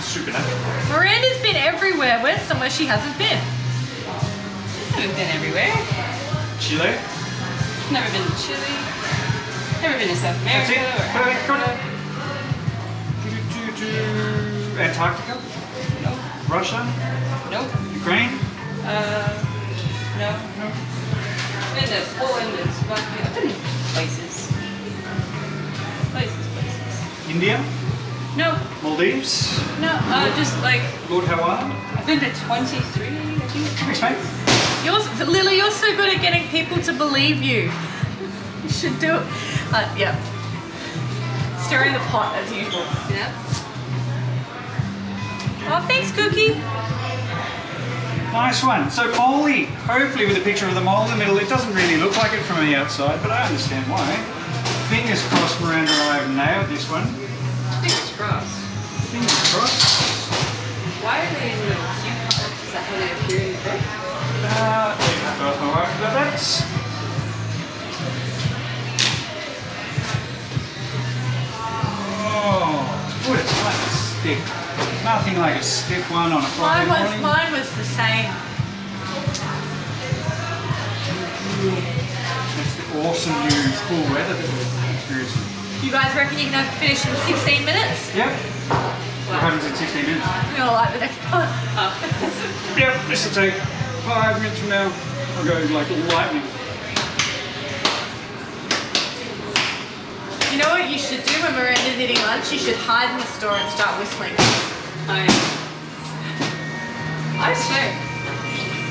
supernatural. Miranda's been everywhere. Where's somewhere she hasn't been? I haven't been everywhere. Chile? Never been to Chile. Never been to South That's America it. or Africa. Antarctica? Nope. Russia? Nope. Ukraine? No. Been to Poland and Slovakia. I've been to places. Places. India? No. Maldives? No, just like, Lord Howard? I've been to 23, I think. Thanks, mate. Lily, you're so good at getting people to believe you. You should do it. Yeah. Stirring the pot as usual. Yeah. Oh, thanks, Cookie. Nice one. So moley, hopefully with a picture of the mole in the middle. It doesn't really look like it from the outside, but I understand why. Fingers crossed Miranda and I have nailed this one. Fingers crossed. Fingers crossed. Why are they in little cute cards? Is that how they appear in the book? Both my wife, but that's... Oh, it's good. It's like a stick. Nothing like a stiff one on a Friday morning. Mine was the same. That's the awesome new cool weather that we're experiencing. You guys reckon you can have it finished in 16 minutes? Yep. What happens in 16 minutes? I'm gonna like the next part. Yep, this will take 5 minutes from now. I'll go like lightning. You know what you should do when Miranda's eating lunch? You should hide in the store and start whistling. I swear.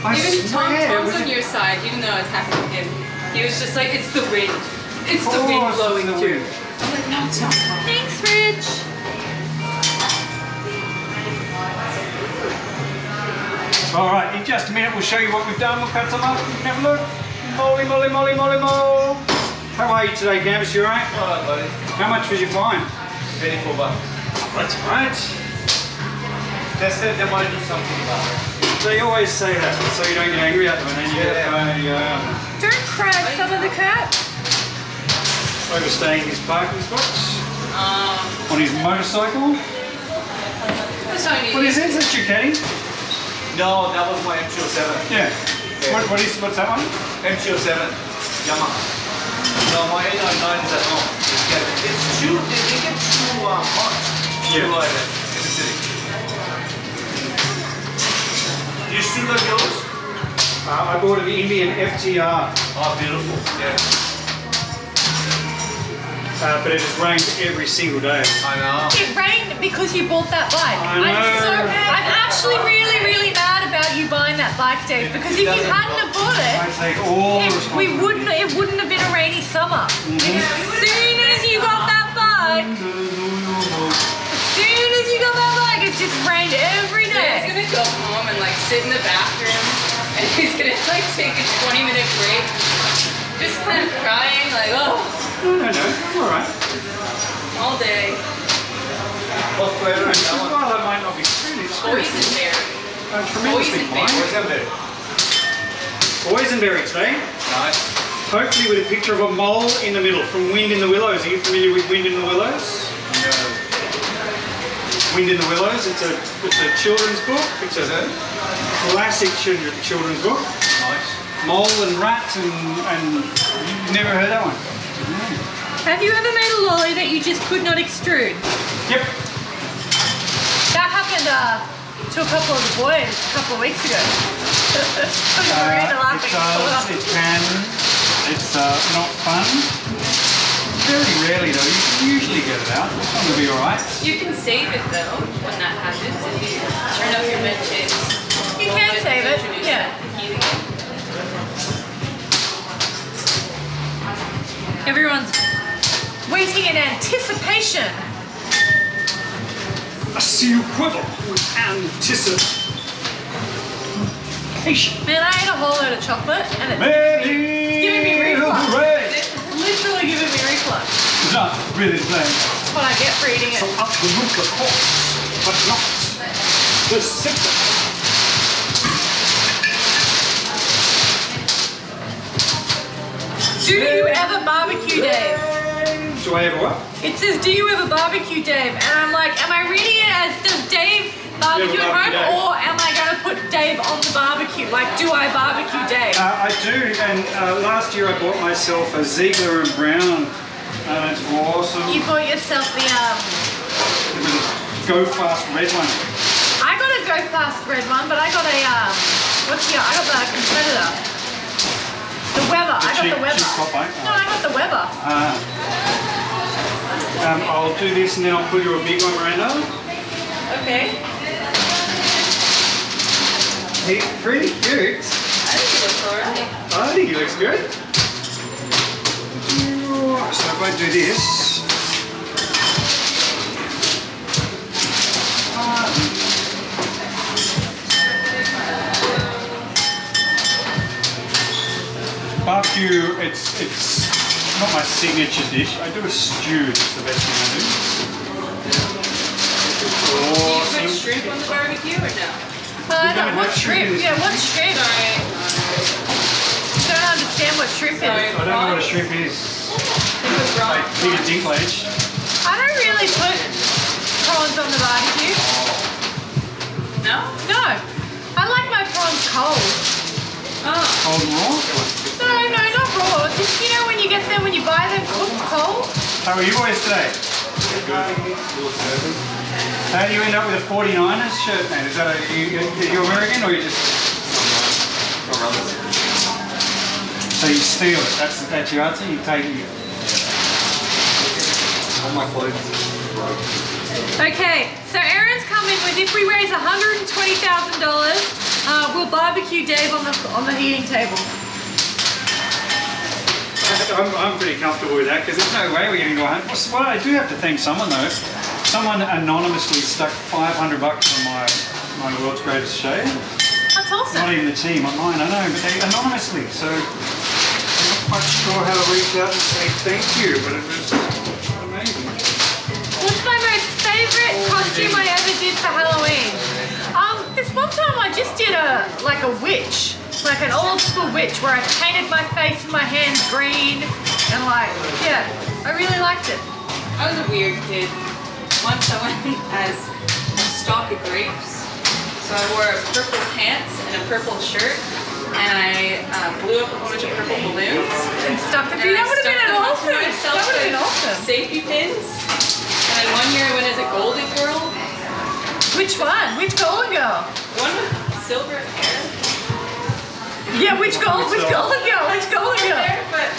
I Even swear, Tom's was on it- your side, even though I was happy with him. He was just like, it's the wind. It's the wind course, blowing it's the through. wind. I'm like, no, it's not. Thanks, Rich. Alright, in just a minute we'll show you what we've done. We'll cut some up. You can have a look. Molly, molly, molly, molly, molly. How are you today, Canvas? You alright? Alright, buddy. How much was your fine? $84. That's right. They said they might do something about it. They always say that, so you don't get angry at them and then you Don't crack some of the cat. overstaying his parking spots on his motorcycle. That's how you What is it? Is that your caddy? No, that was my MT-07. Yeah. What's that one? MT-07 Yamaha. No, my 899 is at home. It's too, they get too hot. Yeah. Too light in the city. Do you still love yours? I bought an Indian FTR, Oh, beautiful. Yeah. but it has rained every single day. I know. It rained because you bought that bike. I know. I'm actually really, really mad about you buying that bike, Dave. Because if you hadn't have bought I it, take all the responsibility. it wouldn't have been a rainy summer. As soon as you got that bike, it's just rained every He's day. gonna go home and like sit in the bathroom and he's gonna like take a 20-minute break. Just kind of crying like, oh, No, I'm alright. all day. What flavor is that one? Well, that might not be true. It's Boysenberry. tremendously fine. Boysenberry. Boysenberry today. Nice. Hopefully with a picture of a mole in the middle from Wind in the Willows. Are you familiar with Wind in the Willows? No. Wind in the Willows. It's a children's book. It's a classic children's book. Nice. Mole and rat and you've never heard that one? Have you ever made a lolly that you just could not extrude? Yep. That happened to a couple of the boys a couple of weeks ago. Miranda laughing. It can. It's not fun. Very rarely though. You can usually get it out. This one will be alright. You can save it though when that happens if you turn off your med chips. You can save it, yeah. Everyone's waiting in anticipation. I see you quiver with anticipation. Man, I ate a whole load of chocolate and it's giving me reflux. It's literally giving me reflux. It's not really the same. That's what I get for eating So it. absolute the cause, but not the symptom. Do you ever barbecue, Dave? Do I ever what? It says, do you ever barbecue, Dave? And I'm like, am I reading it as, does Dave barbecue at home? Dave. Or am I going to put Dave on the barbecue? Like, do I barbecue Dave? I do, and last year I bought myself a Ziegler and Brown. It's awesome. You bought yourself the, It was a Go Fast red one. I got a Go Fast red one, but I got a, I got the competitor. The Weber. I got the Weber. Cheap pop, mate. No, I got the Weber. I'll do this and then I'll put you a big one, Miranda. Okay. He's pretty cute. I think it looks alright. I think he looks good. So if I do this. Barbecue, it's not my signature dish. I do a stew, that's the best thing I do. Do you Awesome. put shrimp on the barbecue or no? No, what shrimp? Yeah, what shrimp? Sorry. I don't understand what shrimp is. Sorry. I don't know what a shrimp is. It was wrong. Like Peter Dinklage. I don't really put prawns on the barbecue. No? No. I like my prawns cold. Oh. Cold and raw. No, not raw. Just, you know, when you get them, when you buy them cooked cold. How are you boys today? How do you end up with a 49ers shirt, man? Is that you American or you just... So you steal it, that's your answer? You take it? All my clothes. Okay, so Aaron's come in with, if we raise $120,000, we'll barbecue Dave on the heating table. I'm pretty comfortable with that because there's no way we're getting to 100. Well, I do have to thank someone though. Someone anonymously stuck $500 on my world's greatest shave. That's awesome. Not even the team on mine, I know, but they anonymously. So I'm not quite sure how to reach out and say thank you, but it was amazing. What's my most favourite costume I ever did for Halloween? This one time I just did a witch, like an old school witch, where I painted my face and my hands green, and yeah, I really liked it. I was a weird kid. Once I went as a stalk of grapes. So I wore purple pants and a purple shirt, and I blew up a bunch of purple balloons. And stuck it. That would have been awesome. That would have been awesome. Safety pins. And then one year I went as a golden girl. Which one? Which golden girl? One with silver hair. Yeah, which golden girl? Which golden girl? Hair, but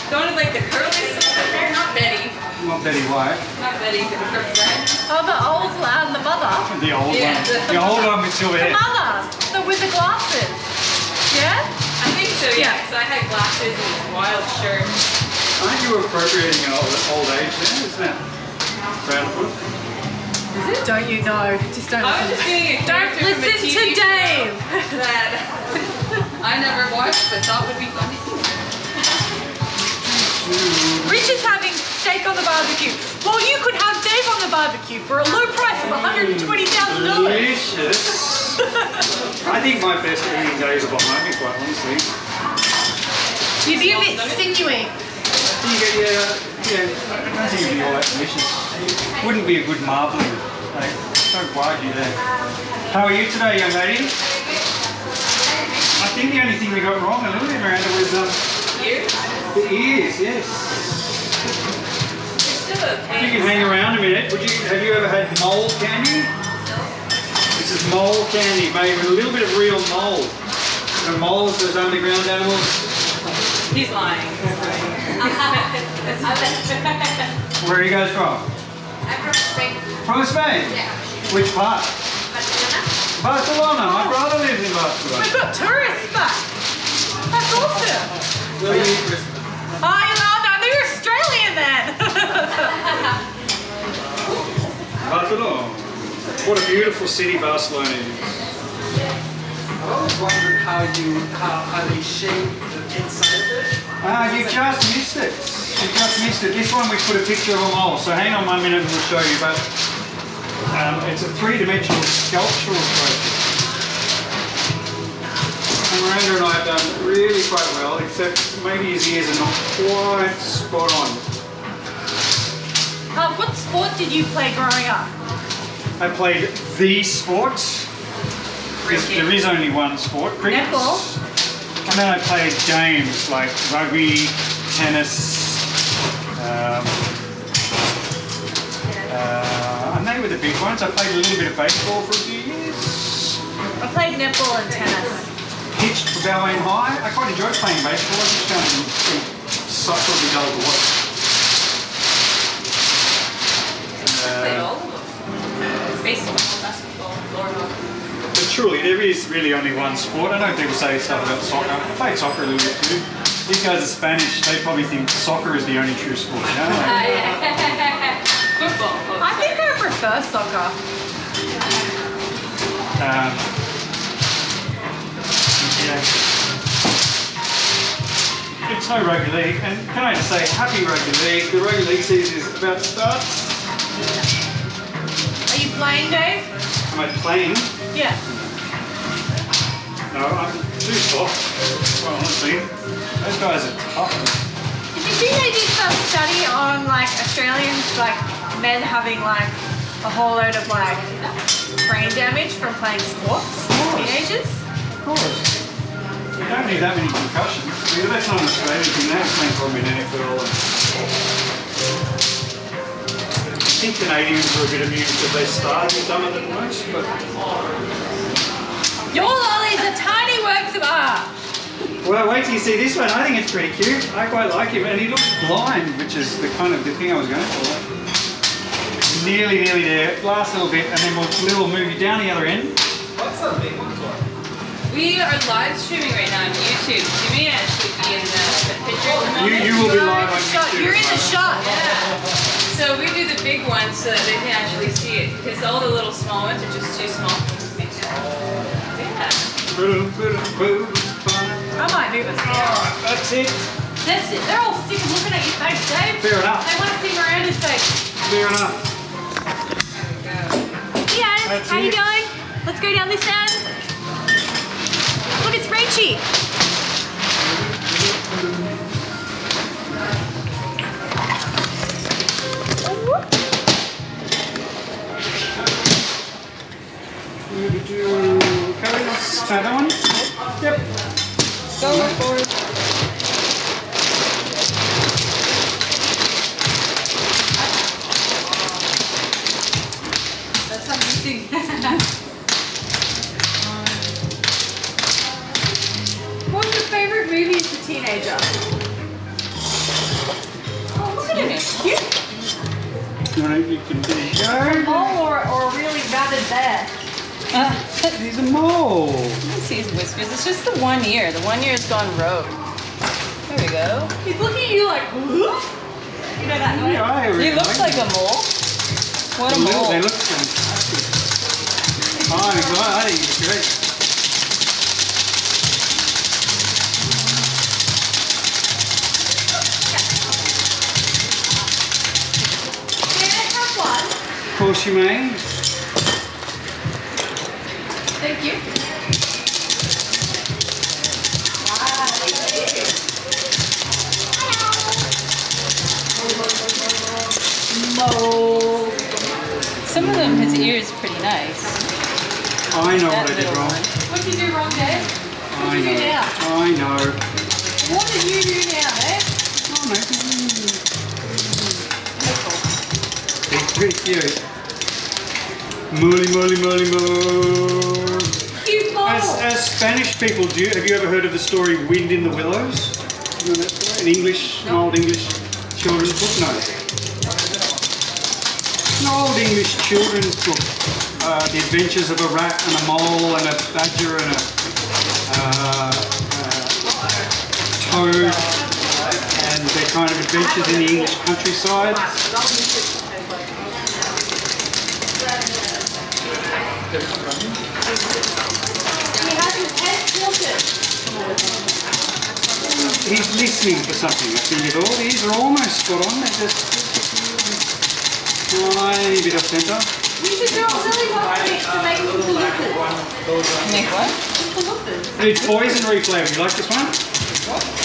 going with like the curly silver hair, not Betty. Not Betty White. Not Betty, but her friend. Oh, the old one, the mother. The old Yeah, one. The old one with silver The hair. mother, with the glasses. Yeah? I think so, yeah, because I had glasses and this wild shirt. Aren't you appropriating an old age there, isn't that? Proud of it. Don't you know? Just don't I was listen. just being a Don't character from a listen to TV Dave. show that I never watched but thought would be funny. Rich is having steak on the barbecue. Well, you could have Dave on the barbecue for a low price of $120,000. Delicious. I think my best eating days are behind me, quite honestly. You'd be a bit sinewy. Yeah, I don't think it'd be all that delicious. Wouldn't be a good marbling. Like, don't argue there. How are you today, young lady? I think the only thing we got wrong a little bit, Miranda, was the ears, yes. Still okay. You can hang around a minute. Have you ever had mole candy? This is mole candy made with a little bit of real mole. The moles, those underground animals. He's lying. Where are you guys from? I'm from Spain. From Spain? Yeah. Which part? Barcelona. Barcelona. My brother lives in Barcelona. We've got tourists back. That's awesome. Where are you? Oh, you're Australian then. Barcelona. What a beautiful city Barcelona is. I always wondered how they shape the inside of it. You just missed it. You just missed it. This one we put a picture of a mole. So hang on 1 minute and we'll show you. But it's a three-dimensional sculptural process. And Miranda and I have done really quite well, except maybe his ears are not quite spot on. What sport did you play growing up? I played the sport. There is only one sport, cricket. Netball. And then I played games like rugby, tennis, and they were the big ones. I played a little bit of baseball for a few years. I played netball and tennis. Pitched for Balmain High. I quite enjoyed playing baseball. I just found it insufferably dull to watch. Played all of them. Baseball, basketball, floorball. But truly, there is really only one sport. I know people say stuff about soccer. I played soccer a little bit too. These guys are Spanish. They probably think soccer is the only true sport. You know? Football. I think I prefer soccer. Yeah. It's no rugby league, and can I just say, happy rugby league. The rugby league season is about to start. Are you playing, Dave? Am I playing? Yeah. No, I'm too soft. Well, honestly, those guys are tough. Did you see they did some study on like Australians, like men having like a whole load of like brain damage from playing sports? Teenagers? Of course. You don't need that many concussions. I mean, that's not an Australian thing. That's playing for me in NFL. I think Canadians are a bit immune because they started dumber than most, but... Your lolly's a tiny works of art. Well, wait till you see this one. I think it's pretty cute. I quite like him, and he looks blind, which is the kind of the thing I was going for. Nearly there. Last little bit, and then we'll move you down the other end. What's the big one for? We are live streaming right now on YouTube. You may actually be in the picture at the moment. You will be live on YouTube. You're in the shot. Yeah. So we do the big one so that they can actually see it, because all the little small ones are just too small. Yeah. I might move us here. That's it. That's it. They're all sick of looking at your face, Dave. Fair enough. They want to see Miranda's face. Fair enough. Hey guys, That's how you it. doing? Let's go down this end. Look, it's Rachie. That one? Yep. Go for it. That's amazing. What's your favorite movie as a teenager? Oh, look at him. He's cute. You can go. A mole or a really rabid bear? He's a mole. You can see his whiskers. It's just the 1 year. The 1 year has gone rogue. There we go. He's looking at you like, whoop. You know that noise? Yeah, I really He looks like a mole. What a mole. They look fantastic. Oh, I think he's great. course you may. Thank you. Some of them, his ear is pretty nice. I know That what I did little wrong. one. What did you do wrong, Dave? I did you do know. now? I know. What did you do now, Dave? Oh, no. It's pretty cute. Molly, molly, molly, molly. Cute ball. As Spanish people do, have you ever heard of the story Wind in the Willows? You know that story? An old English children's book? No. An old English children's book. The adventures of a rat and a mole and a badger and a toad and their kind of adventures in the English countryside. He has his head tilted. He's listening for something, I think it all. These are almost spot on. They're just tiny bit off centre. We should do a really hot mix to make them chalupas. Make what? Chalupas. It's boysenberry flavour. You like this one?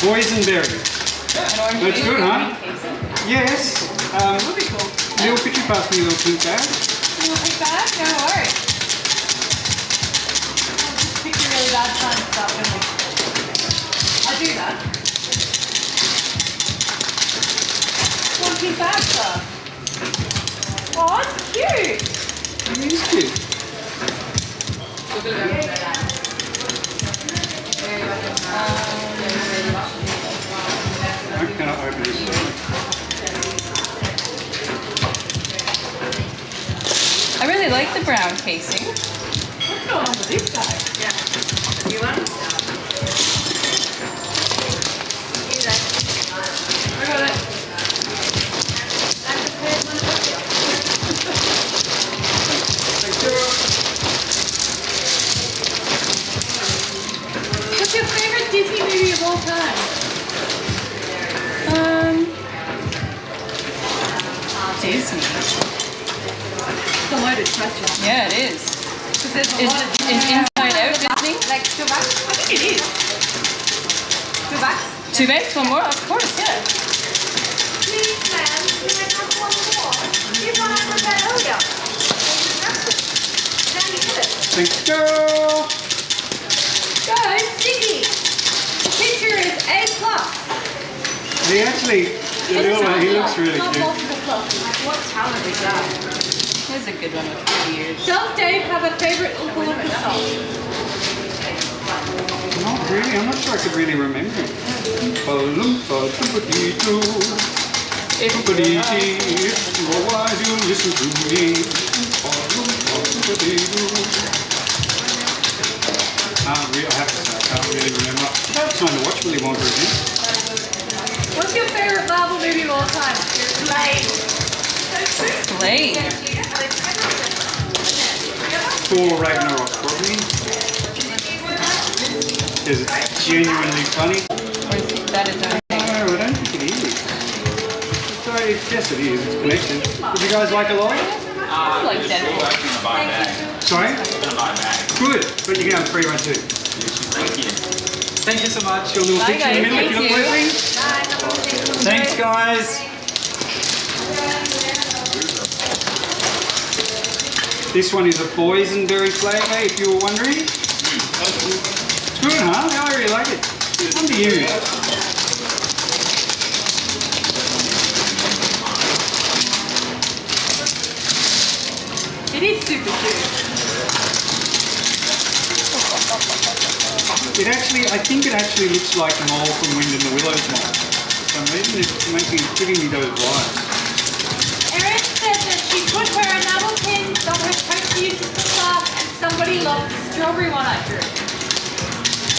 Boysenberry. An orange That's juice good, or huh? green casing? Yes. That'd be cool. Neil, could you pass me a little pink bag? You want to pick that? No worries. Pick a really bad time to start with. I do that. One piece bag, sir. Oh, it's cute. It is cute. How can I open this? I really like the brown casing. What's going on with this guy? You want? I got it. What's your favorite Disney movie of all time? Disney. It's a loaded question. Yeah, it is. Because there's a Is lot of Inside Out Disney? Like two bucks? I think it is. 2 bucks? 2 bags? One more? Of course, yeah. Please, ma'am, can I have one more? This one I prepared earlier. Then you get it. Thank you. Guys, Sticky! The picture is A+. He actually, the little one, he looks really Not cute. multiple pluses. What talent is that? Here's a good one with 50 years. Does Dave have a favorite Oompa Loompa song? Not really. I'm not sure I could really remember it. Why do you listen to me? I have to say, I can't really remember. I was trying to watch Willy Wonka again. What's your favorite Marvel movie of all time? Blade. Blade. Thor Ragnarok, probably. Because it's genuinely funny. Or is that his own thing? No, I don't think it is. Sorry, yes it is. It's connected. Did you guys like it a lot? I like Deadpool. Sorry? Good, but you can have a free one too. Thank you so much. Your little Bye, picture in the guys. middle if you look Thank please. Thanks guys. This one is a boysenberry flavour, if you were wondering. It's good, huh? I really like it. It's underused. It is super cute. It actually, I think it actually looks like a mole from Wind in the Willows mole. For some reason, it's giving me those vibes. Erin said that she put her enamel pins on her poster uses for class and somebody loved the strawberry one I drew.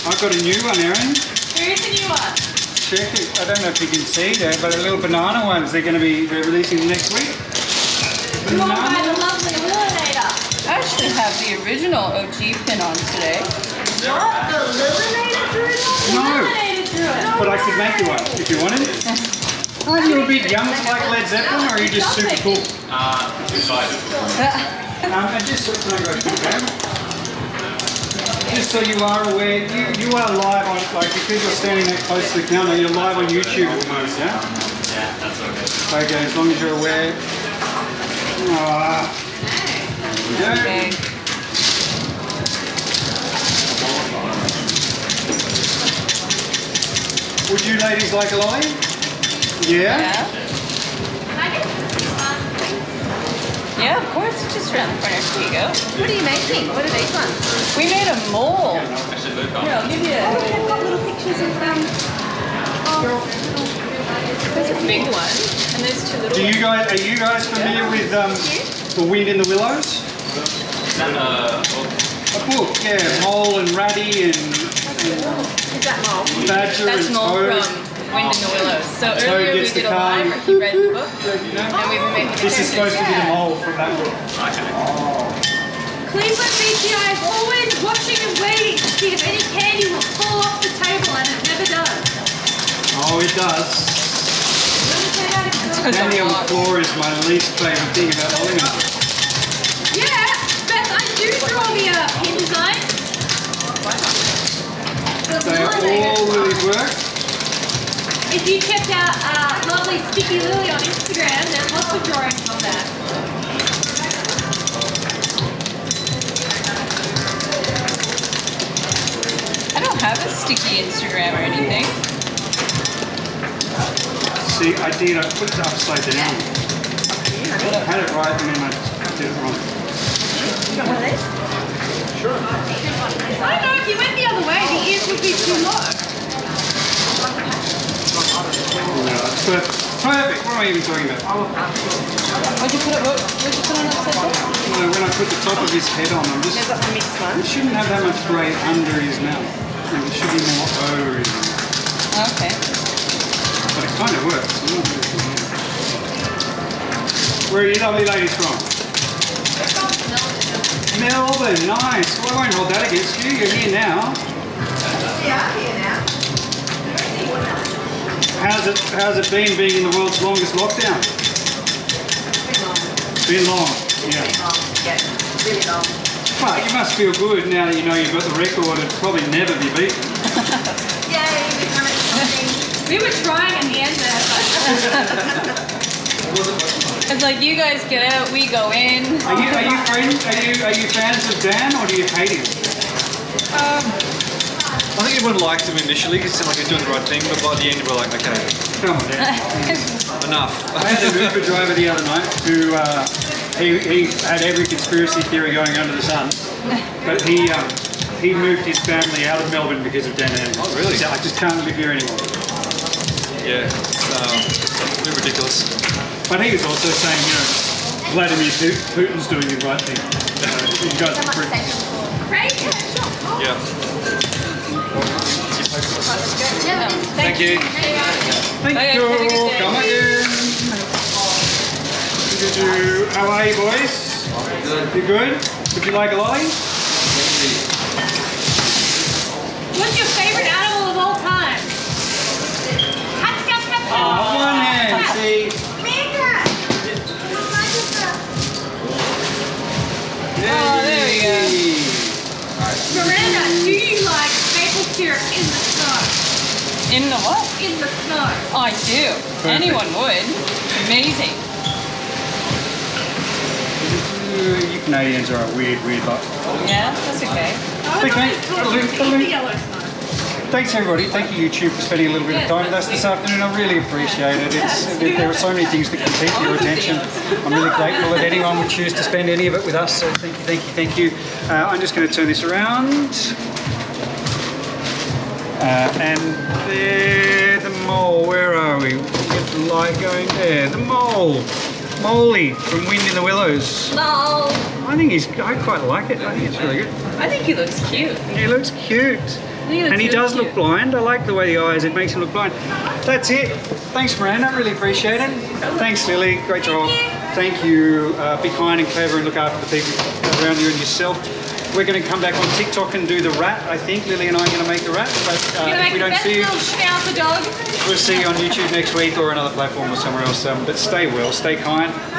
I've got a new one, Erin. Here's the new one. Check it. I don't know if you can see there, but the little banana ones they're releasing next week. Drawn by Banana. the lovely Lilinator. I actually have the original OG pin on today. Not the Lilinator drew it? No. Lilinator drew it. But I could make you one if you wanted. Aren't you a bit young to like Led Zeppelin, or are you just super cool? Decided. And just so can I go through the camera? Just so you are aware, you are live on, like, because you're standing that close to the counter, you're live on YouTube at the moment, yeah? Yeah, that's okay. Okay, as long as you're aware. There we go. Okay. Would you ladies like a lolly? Yeah? Yeah. Yeah, of course. It's just around the corner. There you go. What are you making? What are these ones? We made a mole. I should look on. Here, I'll give you Oh, a... they've got little pictures of them. There's a big one, and there's two little Are ones. you guys familiar with The Wind in the Willows? Is that A book, yeah. Mole and Ratty and Is that mole? Badger That's and Mole Toad. from Wind in the Willows. So Toad earlier we gets the did a car. live where he read the book, You know? and we've been making a This is supposed to be the yeah. mole from that book. Cleveland BTI is always watching and waiting to see if any candy will fall off the table, and it never does. Oh, it does. Candy on the floor is my least favourite thing about Hollywood. Yeah, Beth, I do draw the pin design. They all really work. If you checked out lovely Sticky Lily on Instagram, there's lots of drawings on that. I don't have a sticky Instagram or anything. See, I put it upside down. I had it right and then I did it wrong. I don't know, if you went the other way, the ears would be too low. No, it's perfect. Perfect. What am I even talking about? What'd you put on upside down? No, when I put the top of his head on, I'm just. got the mixed one. It shouldn't have that much grey under his mouth. And it should be more over his mouth. Okay. But it kind of works. I'm not really sure. Where are you lovely ladies from? Melbourne, nice. Well, I won't hold that against you. You're here now. Yeah, I'm here now. How's it been being in the world's longest lockdown? Been long. Yeah. Yeah, really long. But you must feel good now that you know you've got the record. It'll probably never be beaten. Yay, we've done it something. We were trying in the end there. It's like you guys get out, we go in. Are you friends? Are you fans of Dan or do you hate him? I think everyone liked him initially because it seemed like he was doing the right thing, but by the end we were like, okay, Come on, Dan. enough. I had an Uber driver the other night who he had every conspiracy theory going under the sun, but he moved his family out of Melbourne because of Dan Anderson. Oh, really? He said, I just can't live here anymore. Yeah, a bit ridiculous. But he was also saying, you know, Vladimir Putin's doing the right thing. You guys are pretty. Great, yeah, sure. Yeah. Thank you. Thank Okay, you. have a good day. Come again. How are you, boys? Good. You good? Would you like a lolly? What's your favorite animal of all time? One hand, see. Oh, there we go. Miranda, do you like maple syrup in the snow? In the what? In the snow. I do. Anyone would. Amazing. You Canadians are a weird lot. Yeah, that's okay. Okay. Thanks everybody. Thank you YouTube for spending a little bit of time with us this afternoon. I really appreciate it. There are so many things that can keep your attention. I'm really grateful that anyone would choose to spend any of it with us. So thank you. I'm just going to turn this around. And there, the mole. Where are we? Get the light going there. The mole. Moley from Wind in the Willows. No. I quite like it. I think it's really good. I think he looks cute. He looks cute. And he does look blind. I like the way the eyes, it makes him look blind. That's it. Thanks, Miranda. Really appreciate it. Thanks, Lily. Great job. Thank you. Be kind and clever and look after the people around you and yourself. We're going to come back on TikTok and do the rat. I think Lily and I are going to make the rat. But You're gonna if make we the don't best see you, little schnauzer dog. we'll see you on YouTube next week or another platform or somewhere else. But stay well, stay kind.